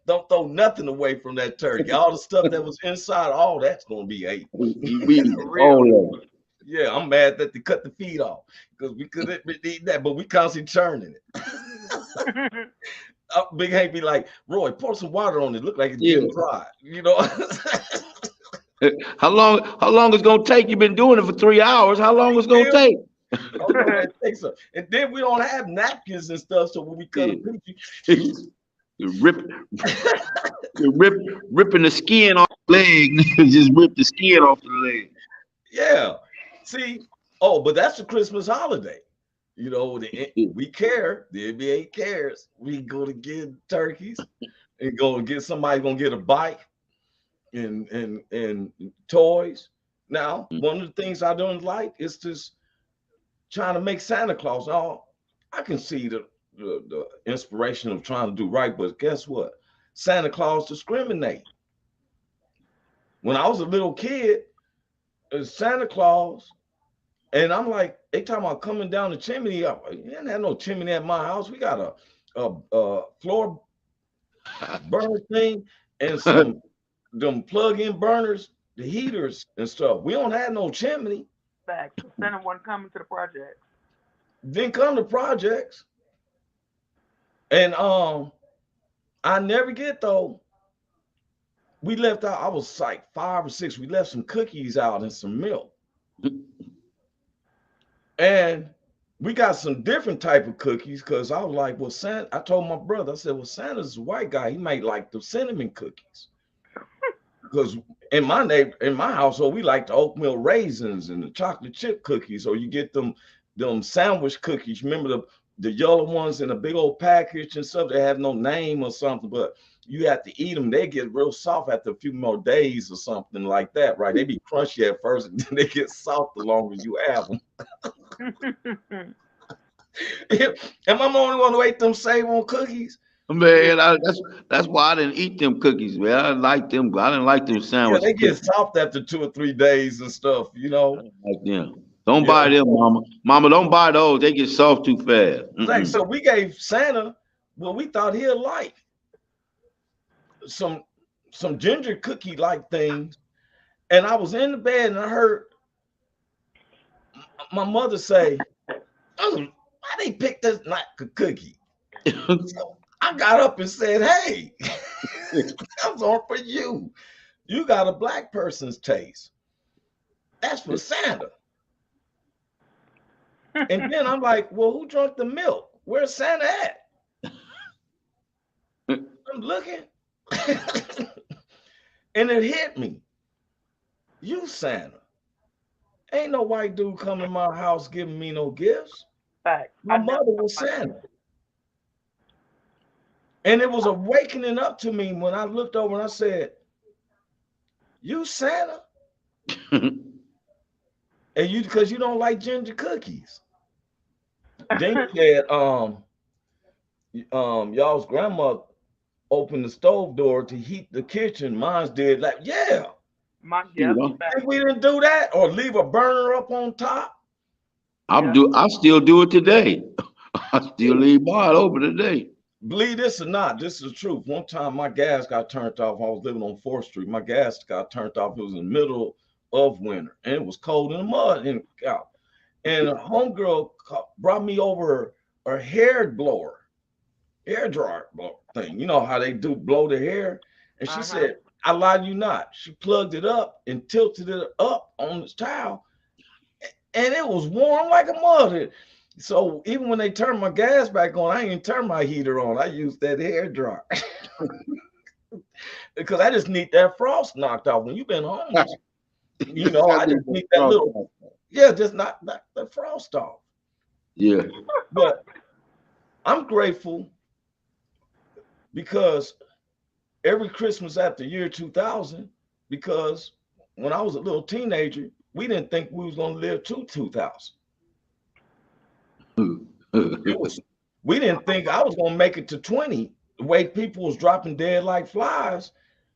Don't throw nothing away from that turkey. All the stuff that was inside, all that's gonna be ate. All of it. Yeah, I'm mad that they cut the feet off because we could have eaten that, but we constantly churning it. Big Hank be like, Roy, pour some water on it. Look like it's getting dry. You know. How long it's gonna take? You've been doing it for 3 hours. How long it's gonna take? And then we don't have napkins and stuff, so when we cut a piece, ripping the skin off the leg. Just rip the skin off the leg. Yeah. See, but that's the Christmas holiday. You know, we care. The NBA cares. We go to get turkeys and go and get somebody gonna get a bike and toys. Now, one of the things I don't like is just trying to make Santa Claus. Oh, I can see the inspiration of trying to do right, but guess what? Santa Claus discriminate. When I was a little kid, Santa Claus, and I'm like, they talking about coming down the chimney. You didn't have no chimney at my house. We got a floor burner thing and some them plug-in burners, the heaters and stuff. We don't have no chimney. Fact. Santa wasn't coming to the project. Didn't come to projects. And I never get though. We left out, I was like 5 or 6. We left some cookies out and some milk. And we got some different type of cookies because I was like, well, Santa, I told my brother, I said, well, Santa's a white guy. He might like the cinnamon cookies. Because in my household, we like the oatmeal raisins and the chocolate chip cookies. Or you get them sandwich cookies. Remember the yellow ones in a big old package and stuff. They have no name or something, but you have to eat them. They get real soft after a few more days or something like that, right? They be crunchy at first, and then they get soft the longer you have them. Am I the only one who ate them save-on cookies? Man, that's why I didn't eat them cookies, man. I didn't like them. I didn't like them sandwiches. Yeah, they get soft after 2 or 3 days and stuff, you know. I didn't like them. Don't buy them, Mama. Mama, don't buy those. They get soft too fast. Like, so we gave Santa what we thought he'd like. Some ginger cookie like things. And I was in the bed and I heard my mother say, why they pick this not cookie? So I got up and said, hey, that's on for you. You got a black person's taste. That's for Santa. And then I'm like, well, who drank the milk? Where's Santa at? I'm looking. And it hit me. You Santa. Ain't no white dude coming to my house giving me no gifts. Fact. My mother was Santa. And it was awakening up to me when I looked over and I said, you Santa? And you, because you don't like ginger cookies. Then you said, y'all's grandma opened the stove door to heat the kitchen. Mine's did like, yeah. If we didn't do that or leave a burner up on top. I still do it today. I still leave mine open today. Believe this or not, this is the truth. One time my gas got turned off. I was living on 4th Street. My gas got turned off. It was in the middle of winter and it was cold in the mud and out. And a homegirl brought me over a hair dryer thing. You know how they do blow the hair? And she said, I lie you not. She plugged it up and tilted it up on this towel. And it was warm like a mud. So even when they turned my gas back on, I didn't turn my heater on. I used that hair dryer. Because I just need that frost knocked off. When you've been homeless, you know, I just need that little Yeah, just not the frost off. Yeah. But I'm grateful because every Christmas after year 2000, because when I was a little teenager, we didn't think we was gonna live to 2000. It was we didn't think I was gonna make it to 20. The way people was dropping dead like flies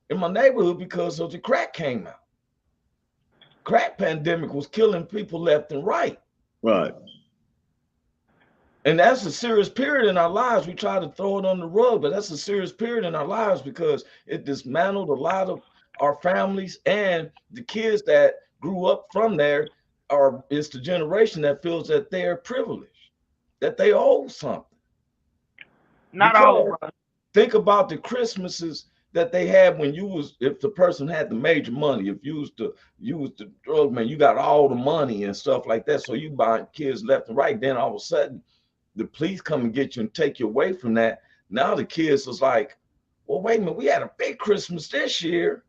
in my neighborhood because of the crack came out. Crack pandemic was killing people left and right. Right. And that's a serious period in our lives. We try to throw it on the rug, but that's a serious period in our lives because it dismantled a lot of our families, and the kids that grew up from there are it's the generation that feels that they are privileged, that they owe something. Not all Because of us. think about the Christmases that they had when you was if the person had the major money, if you was the drug man, you got all the money and stuff like that. So you buying kids left and right. Then all of a sudden the police come and get you and take you away from that. Now the kids was like, well, wait a minute, we had a big Christmas this year.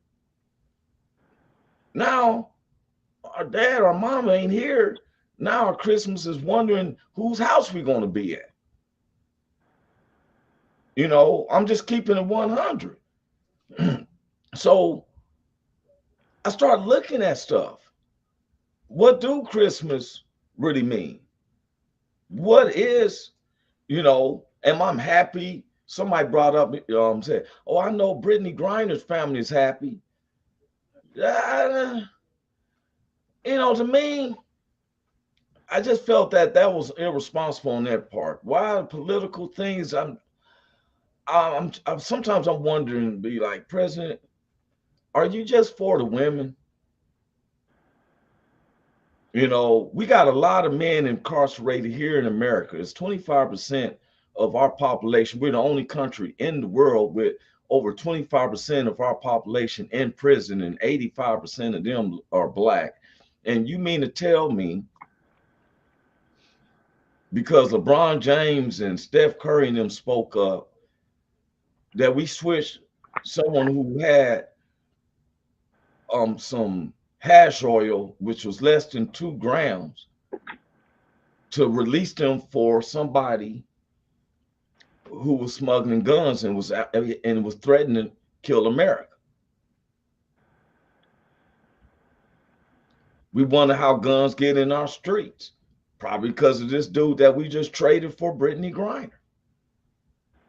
Now our dad or mama ain't here. Now our Christmas is wondering whose house we gonna be at. You know, I'm just keeping it 100. So I started looking at stuff. What do Christmas really mean? What is, am I happy? Somebody brought up, said, oh, I know Brittany Griner's family is happy. To me, I just felt that was irresponsible on their part. Why political things? I'm sometimes I'm wondering, be like, President, are you just for the women? We got a lot of men incarcerated here in America. It's 25% of our population. We're the only country in the world with over 25% of our population in prison, and 85% of them are black. And you mean to tell me, because LeBron James and Steph Curry and them spoke up, that we switched someone who had some hash oil, which was less than 2 grams, to release them for somebody who was smuggling guns and was threatening to kill America? We wonder how guns get in our streets, probably because of this dude that we just traded for Brittany Griner.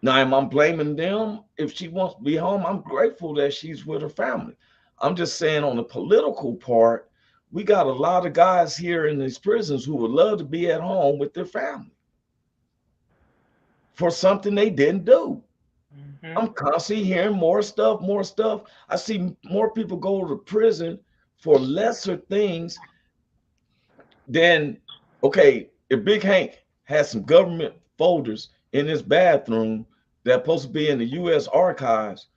Now, am I blaming them? If she wants to be home, I'm grateful that she's with her family. I'm just saying, on the political part, we got a lot of guys here in these prisons who would love to be at home with their family for something they didn't do. Mm-hmm. I'm constantly hearing more stuff. I see more people go to prison for lesser things than, okay, if Big Hank has some government folders in his bathroom that's supposed to be in the U.S. archives,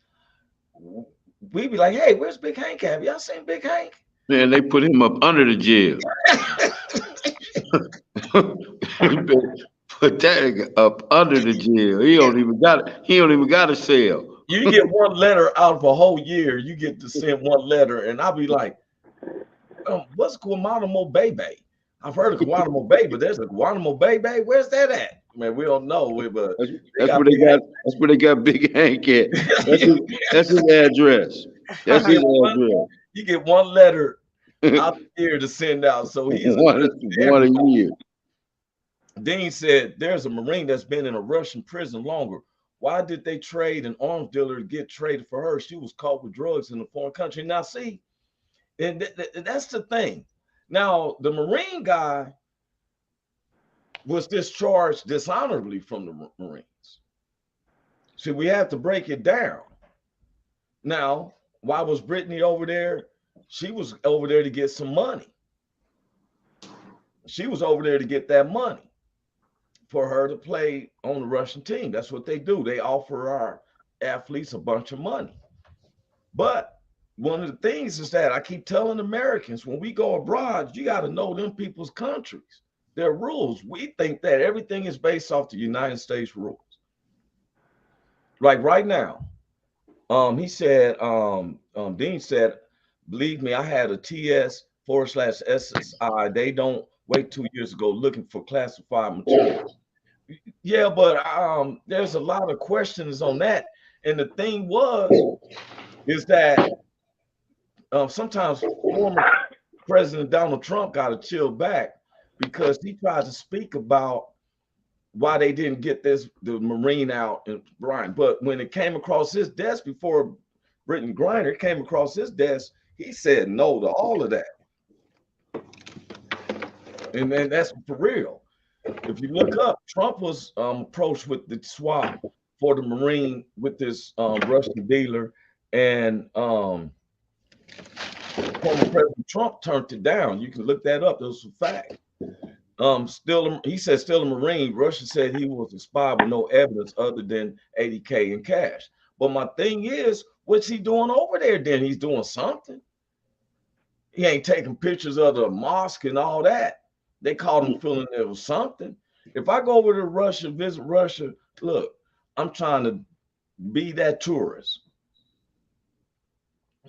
we'd be like, hey, where's Big Hank at? Have y'all seen Big Hank? Man, they put him up under the jail. Put that up under the jail. He don't even got a cell. You get one letter out of a whole year. You get to send one letter, and I'll be like, what's Guantanamo Bay? I've heard of Guantanamo Bay, but there's a Guantanamo Bay. Where's that at? Man, we don't know. But that's where they got Big Hank at. That's his address. That's his address. You get one letter out here to send out. So he's one a year. Dean said there's a Marine that's been in a Russian prison longer. Why did they trade an arms dealer to get traded for her? She was caught with drugs in a foreign country. Now, see, and that's the thing. Now, the Marine guy was discharged dishonorably from the Marines. See, we have to break it down. Now, why was Brittany over there? She was over there to get some money. She was over there to get that money for her to play on the Russian team. That's what they do. They offer our athletes a bunch of money. But one of the things is that I keep telling Americans, when we go abroad, you got to know them people's countries, their rules. We think that everything is based off the United States rules. Like right now, he said, Dean said, believe me, I had a TS /SSI. They don't wait 2 years to go looking for classified material. Yeah, but there's a lot of questions on that. And the thing is that sometimes former President Donald Trump got to chill back because he tried to speak about why they didn't get the Marine out and Brian. But when it came across his desk before Brittany Griner came across his desk, he said no to all of that. And then that's for real. If you look up, Trump was approached with the swap for the Marine with this Russian dealer, and former President Trump turned it down. You can look that up. Those are facts. He said still a Marine. Russia said he was a spy with no evidence other than $80K in cash. But my thing is, what's he doing over there then? He's doing something. He ain't taking pictures of the mosque and all that. They called him feeling there was something. If I go over to Russia, visit Russia, look, I'm trying to be that tourist.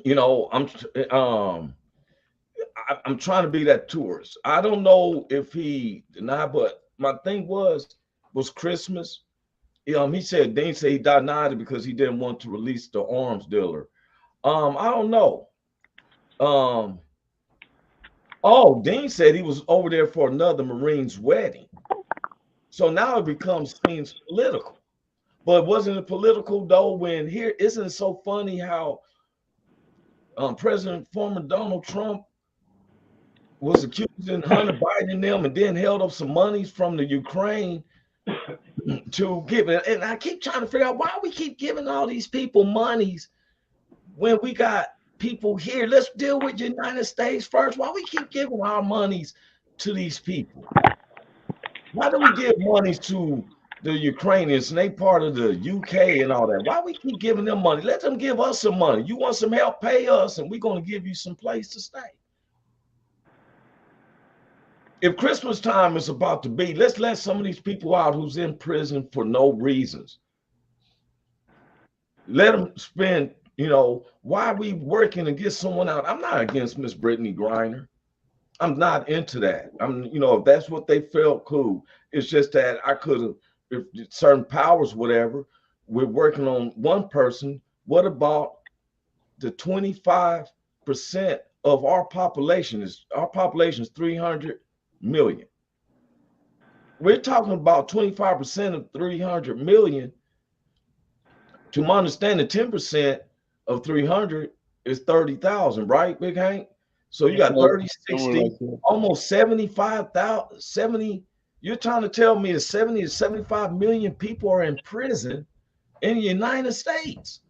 You know, I'm trying to be that tourist. I don't know if he denied, but my thing was Christmas. He said Dean said he denied it because he didn't want to release the arms dealer. I don't know. Dean said he was over there for another Marine's wedding. So now it seems political. But wasn't it political though when here isn't it so funny how former Donald Trump was accusing Hunter Biden and them and then held up some monies from the Ukraine to give it. And I keep trying to figure out why we keep giving all these people monies when we got people here. Let's deal with the United States first. Why we keep giving our monies to these people? Why do we give monies to the Ukrainians and they part of the UK and all that? Why we keep giving them money? Let them give us some money. You want some help, pay us, and we're going to give you some place to stay. If Christmas time is about to be, let's let some of these people out who's in prison for no reasons. Let them spend, why are we working to get someone out? I'm not against Miss Brittany Griner. I'm not into that. If that's what they felt, cool. It's just that I could have, if certain powers, whatever, we're working on one person. What about the 25% of our population? Our population is 300 million. We're talking about 25% of 300 million. To my understanding, 10% of 300 is 30,000, right, Big Hank? So you got 30, 60, almost 75,000, 70. You're trying to tell me that 70 to 75 million people are in prison in the United States.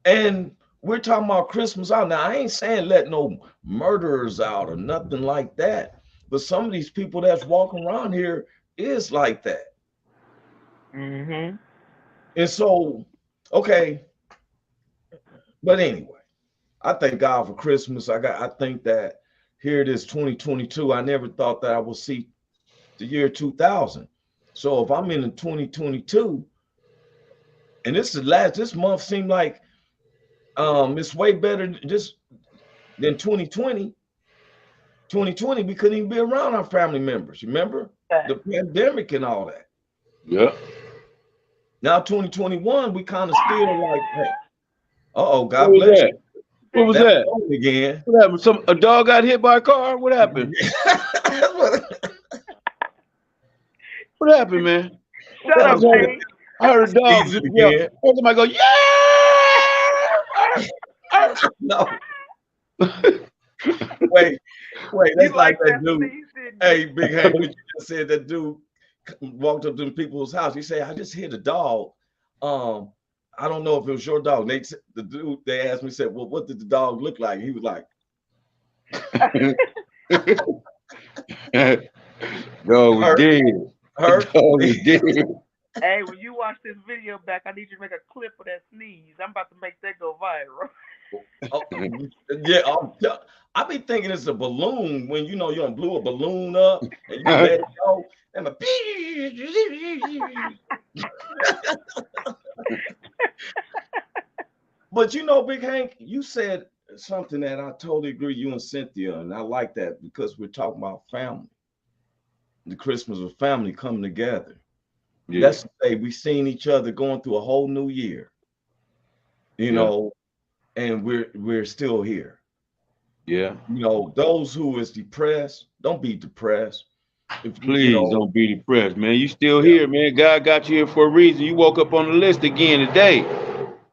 And we're talking about Christmas out. Now, I ain't saying let no murderers out or nothing like that. But some of these people that's walking around here is like that. Mm-hmm. And so, okay. But anyway, I thank God for Christmas. I think that here it is 2022. I never thought that I would see the year 2000. So if I'm in 2022, and this month seemed like it's way better than 2020. 2020, we couldn't even be around our family members. Remember the pandemic and all that. Yeah. Now 2021, we kind of still like, hey, God bless you. What was that? Again. What happened? A dog got hit by a car? What happened? What happened, man? Shut up, man. I heard a dog just yell. I heard somebody go, yeah! No. Wait, that's like that dude. Hey, Big Hank, what you just said, that dude walked up to the people's house. He said, I just hit a dog. I don't know if it was your dog. They asked me, said, well, what did the dog look like? He was like, dog was dead. Hurt? Dog was dead. Hey, when you watch this video back, I need you to make a clip of that sneeze. I'm about to make that go viral. Yeah, I be thinking it's a balloon when you don't blew a balloon up and you let it go. And but Big Hank, you said something that I totally agree, you and Cynthia, and I like that because we're talking about family. The Christmas of family coming together. Yeah. That's to say we seen each other going through a whole new year, you know, and we're still here. Yeah. You know, those who is depressed, don't be depressed. If you Please know, don't be depressed, man. You still yeah, here, man. God got you here for a reason. You woke up on the list again today.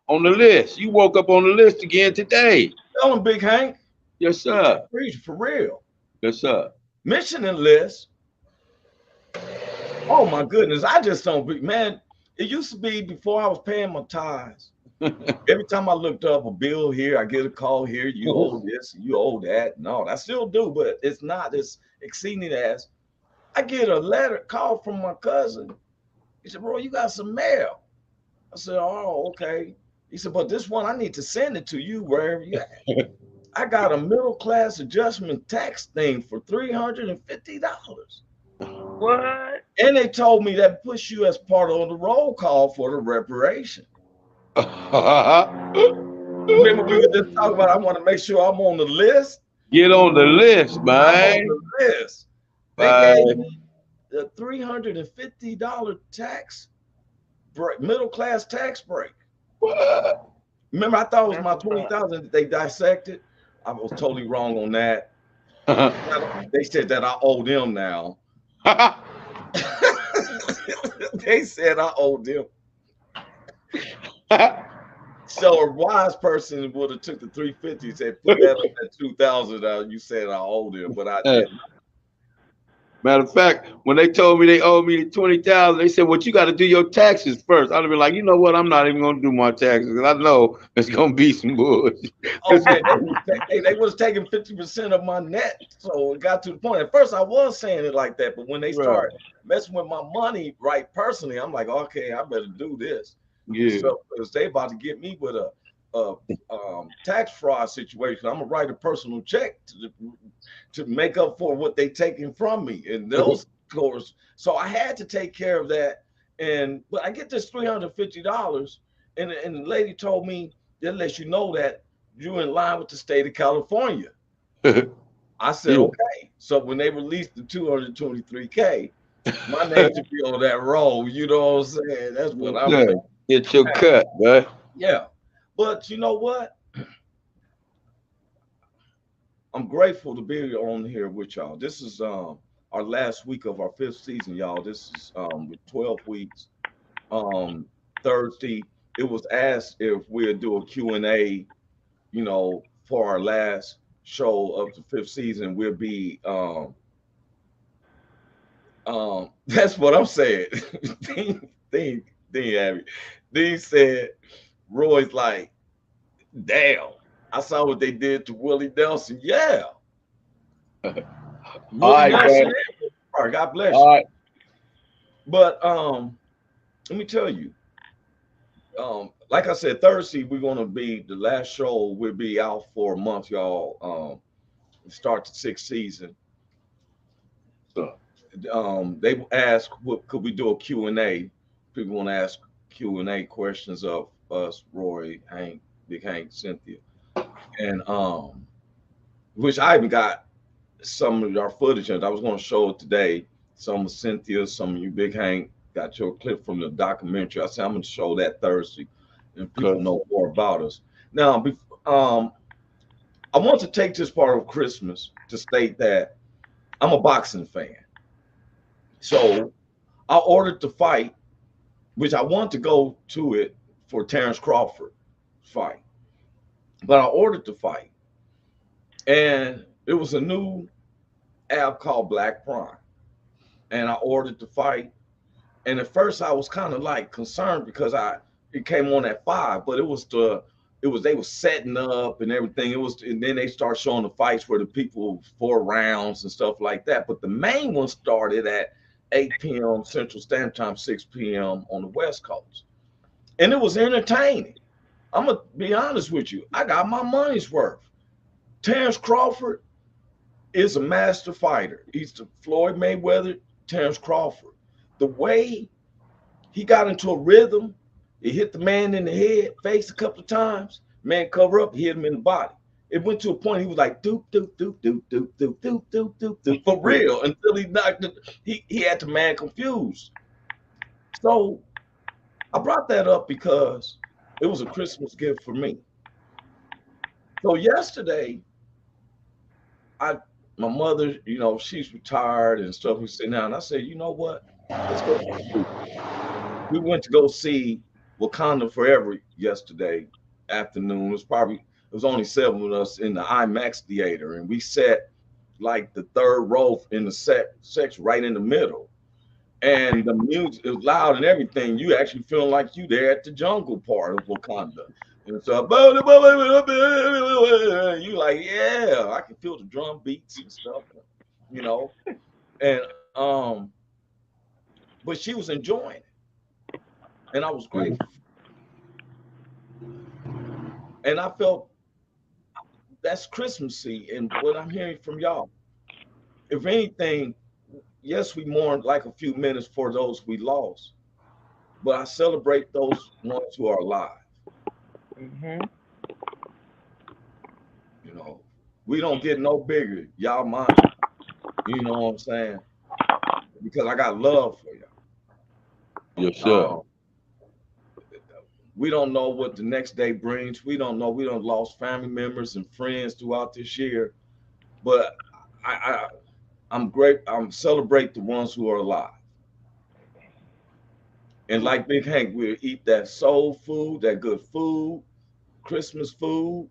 On the list. You woke up on the list again today. tell them, Big Hank, Yes, sir. preach for real. Yes, sir. Mentioning list. Oh my goodness, I just don't be man. It used to be before I was paying my tithes. Every time I looked up a bill here, I get a call here. You owe this, you owe that. No, I still do, but it's not as exceeding as I get a letter call from my cousin. He said, "Bro, you got some mail." I said, "Oh, okay." He said, "But this one, I need to send it to you wherever you at." I got a middle class adjustment tax thing for $350. What? And they told me that puts you as part of the roll call for the reparation. Remember, we were just talking about I want to make sure I'm on the list. Get on the list, I'm on man. the list. They gave Bye. me the $350 tax break, middle class tax break. What? Remember, I thought it was my 20,000 that they dissected. I was totally wrong on that. They said that I owe them now. They said I owe them. So a wise person would have took the 350 and said, put that on that 2,000. You said I owe them, but I didn't. Matter of fact, when they told me they owed me 20,000, they said, "Well, you got to do your taxes first." I'd have been like, "You know what? I'm not even gonna do my taxes because I know it's gonna be some bullshit." Oh man, they was taking 50% of my net, so it got to the point. At first, I was saying it like that, but when they started messing with my money, right, personally, I'm like, okay, I better do this. Yeah. So because they about to get me with a tax fraud situation, I'm gonna write a personal check to make up for what they taking from me and those scores. So I had to take care of that. But I get this $350, and the lady told me that lets you know that you're in line with the state of California. I said, okay. So when they released the 223K, my name should be on that roll. You know what I'm saying? That's what I'm saying. Get your cut, man. Yeah. But you know what? I'm grateful to be on here with y'all. This is our last week of our 5th season, y'all. This is with 12 weeks. Thursday, it was asked if we'd do a Q&A, you know, for our last show of the 5th season. We'll be that's what I'm saying. Dean said, Roy's like, damn, I saw what they did to Willie Nelson. Yeah. All Willie right, Nelson, God bless you. All right. But let me tell you, like I said, Thursday, we're gonna be the last show. We'll be out for a month, y'all. Start the 6th season. So they asked, what could we do a Q&A? People want to ask Q&A questions of us, Roy, Hank, Big Hank, Cynthia, and which I even got some of our footage, and I was going to show it today. Some of Cynthia, some of you, Big Hank, got your clip from the documentary. I said I'm going to show that Thursday, and people know more about us. Now, I want to take this part of Christmas to state that I'm a boxing fan. So I ordered the fight, which I want to go to it for Terrence Crawford fight. But I ordered the fight, and it was a new app called Black Prime. And I ordered the fight. And at first I was kind of like concerned because it came on at 5, but they were setting up and everything. And then they start showing the fights where the people 4 rounds and stuff like that. But the main one started at 8 p.m. Central Standard Time, 6 p.m. on the West Coast. And it was entertaining. I'm going to be honest with you. I got my money's worth. Terrence Crawford is a master fighter. He's the Floyd Mayweather, Terrence Crawford. The way he got into a rhythm, he hit the man in the face a couple of times. Man cover up, he hit him in the body. It went to a point he was like doop doop doop doop doop doop doop doop doop doop for real until he knocked it. He had the man confused. So I brought that up because it was a Christmas gift for me. So yesterday, I my mother, she's retired and stuff. We sit down and I said, you know what? Let's go. We went to go see Wakanda Forever yesterday afternoon. It was only seven of us in the IMAX theater, and we sat like the third row in the section right in the middle. And the music is loud and everything. You actually feeling like you there at the jungle part of Wakanda. And so you like, yeah, I can feel the drum beats and stuff, you know. And but she was enjoying it. And I was grateful. And I felt that's Christmassy. And what I'm hearing from y'all, if anything, yes, we mourn like a few minutes for those we lost, but I celebrate those ones who are alive. Mm-hmm. We don't get no bigger, y'all mind. You know what I'm saying? Because I got love for y'all. Yes, sir. We don't know what the next day brings. We don't know. We don't lost family members and friends throughout this year, but I'm great. I'm celebrate the ones who are alive. And like Big Hank, we'll eat that soul food, that good food, Christmas food.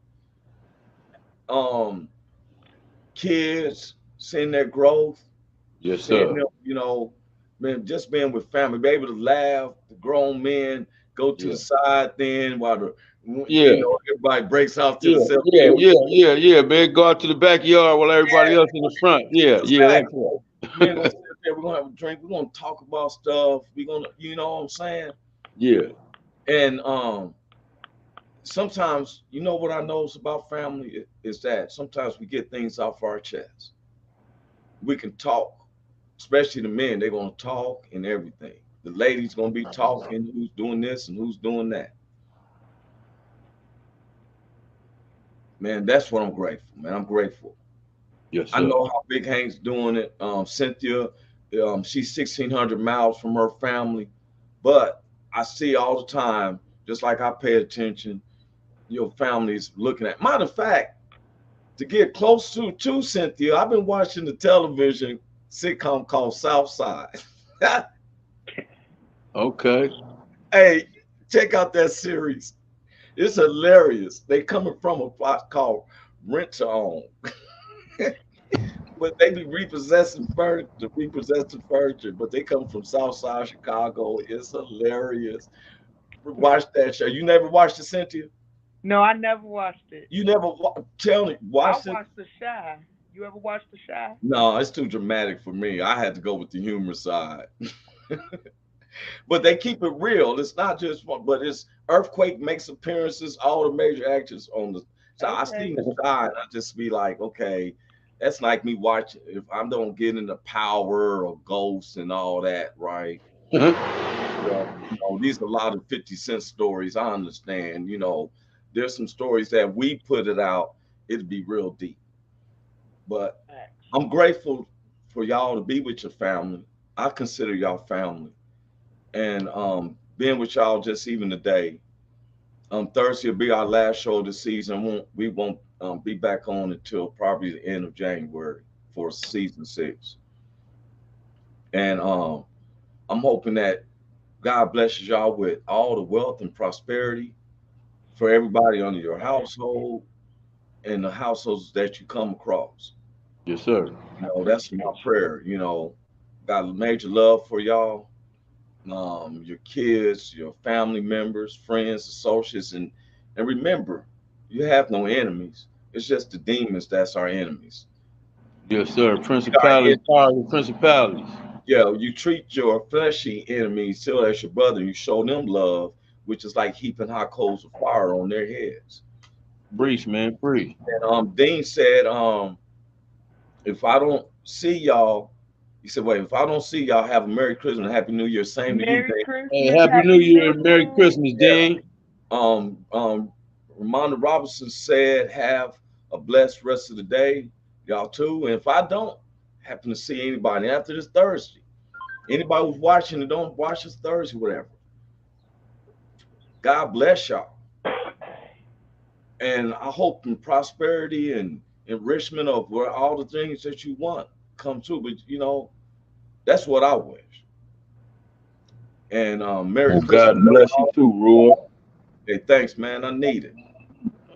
Kids seeing their growth. Yes, Seeing sir. them, man, just being with family, be able to laugh, the grown men go to the side then while everybody breaks off to the self. Yeah, man. Go out to the backyard while everybody else in the front. Yeah, that's Exactly. right. We ain't gonna sit there, we're gonna have a drink, we're gonna talk about stuff, we're gonna, you know what I'm saying? Yeah. And sometimes, what I know about family is that sometimes we get things off our chest. We can talk, especially the men, they're gonna talk and everything. The ladies gonna be talking who's doing this and who's doing that. Man, that's what I'm grateful, man. I'm grateful. Yes, I sir. know how Big Hank's doing it. Cynthia, she's 1,600 miles from her family, but I see all the time, just like I pay attention, your family's looking at. Matter of fact, to get close to Cynthia, I've been watching the television sitcom called Southside. Okay. Hey, check out that series. It's hilarious. They coming from a plot called Rent to Own. But they be repossessing furniture, but they come from Southside Chicago. It's hilarious. Watch that show. You never watched it, Cynthia? No, I never watched it. You never tell me I watched it? watched The Shy. You ever watched The Shy? No, it's too dramatic for me. I had to go with the humor side. But they keep it real. It's not just one, but it's Earthquake makes appearances, all the major actors on the. So I see the Shy and I just be like, okay, that's like me watching. If I don't get into Power or Ghosts and all that, right? Well, these are a lot of 50 Cent stories. I understand. There's some stories that we put it out, it'd be real deep. But I'm grateful for y'all to be with your family. I consider y'all family. And being with y'all just even today. Thursday will be our last show of the season. We won't be back on until probably the end of January for season 6. And I'm hoping that God blesses y'all with all the wealth and prosperity for everybody under your household and the households that you come across. Yes, sir. That's my prayer. Got major love for y'all, your kids, your family members, friends, associates, and remember, you have no enemies. It's just the demons that's our enemies. Yes, sir. Principalities, powers, and principalities. Yeah, you treat your fleshy enemies still as your brother. You show them love, which is like heaping hot coals of fire on their heads. Preach, man, preach. And Dean said, if I don't see y'all, he said, wait, if I don't see y'all, have a Merry Christmas and Happy New Year. Same to you, Dean. Hey, Happy New Year and Merry Christmas, Dean. Ramonda Robinson said, have a blessed rest of the day. Y'all too. And if I don't happen to see anybody after this Thursday, anybody who's watching and don't watch this Thursday, whatever, God bless y'all. And I hope in prosperity and enrichment of where all the things that you want come true. But you know, that's what I wish. And Merry Christmas. God bless you too, Roy. Hey, thanks, man. I need it.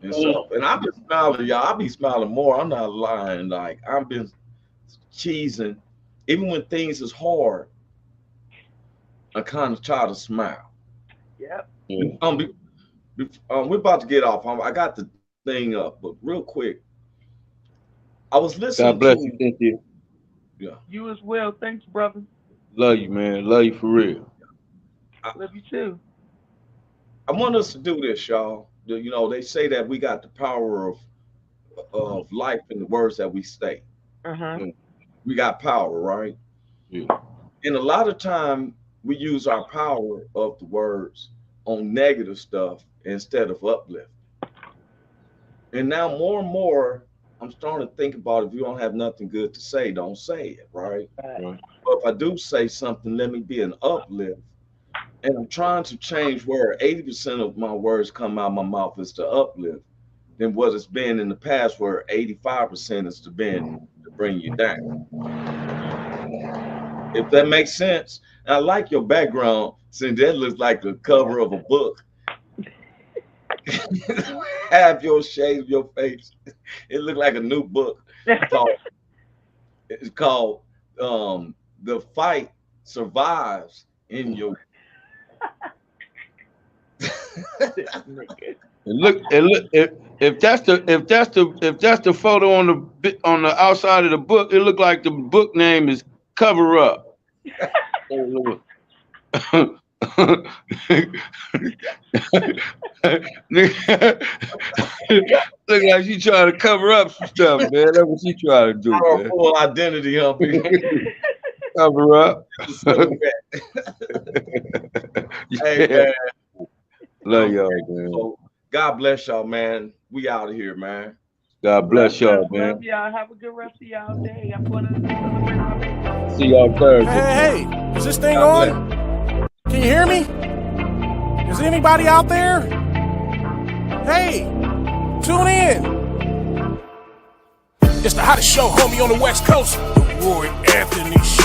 And so, and I've been smiling, y'all. I'll be smiling more. I'm not lying. Like I've been cheesing, even when things is hard. I kind of try to smile. Yep. We're about to get off. I got the thing up, but real quick, I was listening. God bless you, Cynthia. Yeah. You as well. Thanks, brother. Love you, man. Love you for real. Love you too. I want us to do this, y'all. You know, they say that we got the power of life in the words that we say. We got power, right? Yeah. And a lot of time we use our power of the words on negative stuff instead of uplift. And now more and more, I'm starting to think about if you don't have nothing good to say, don't say it, right? Right. But if I do say something, let me be an uplift. And I'm trying to change where 80% of my words come out of my mouth is to uplift than what it's been in the past where 85% is to bring you down. If that makes sense. And I like your background, since that looks like the cover of a book. Have your shade of your face. It looked like a new book. It's called The Fight Survives in Your. If that's the photo on the outside of the book, it looked like the book name is Cover Up. Look like she trying to cover up some stuff, man. That's what she trying to do, man. Full identity, humpy. Cover up. Hey, man. Love y'all, man. So, God bless y'all, man. We out of here, man. God bless y'all, man. Love y'all. Have a good rest of y'all day. I'm going to celebrate my birthday. See y'all Thursday. Hey, is this thing on? Can you hear me? Is anybody out there? Hey, tune in. It's the hottest show, homie, on the West Coast. The Roy Anthony Show.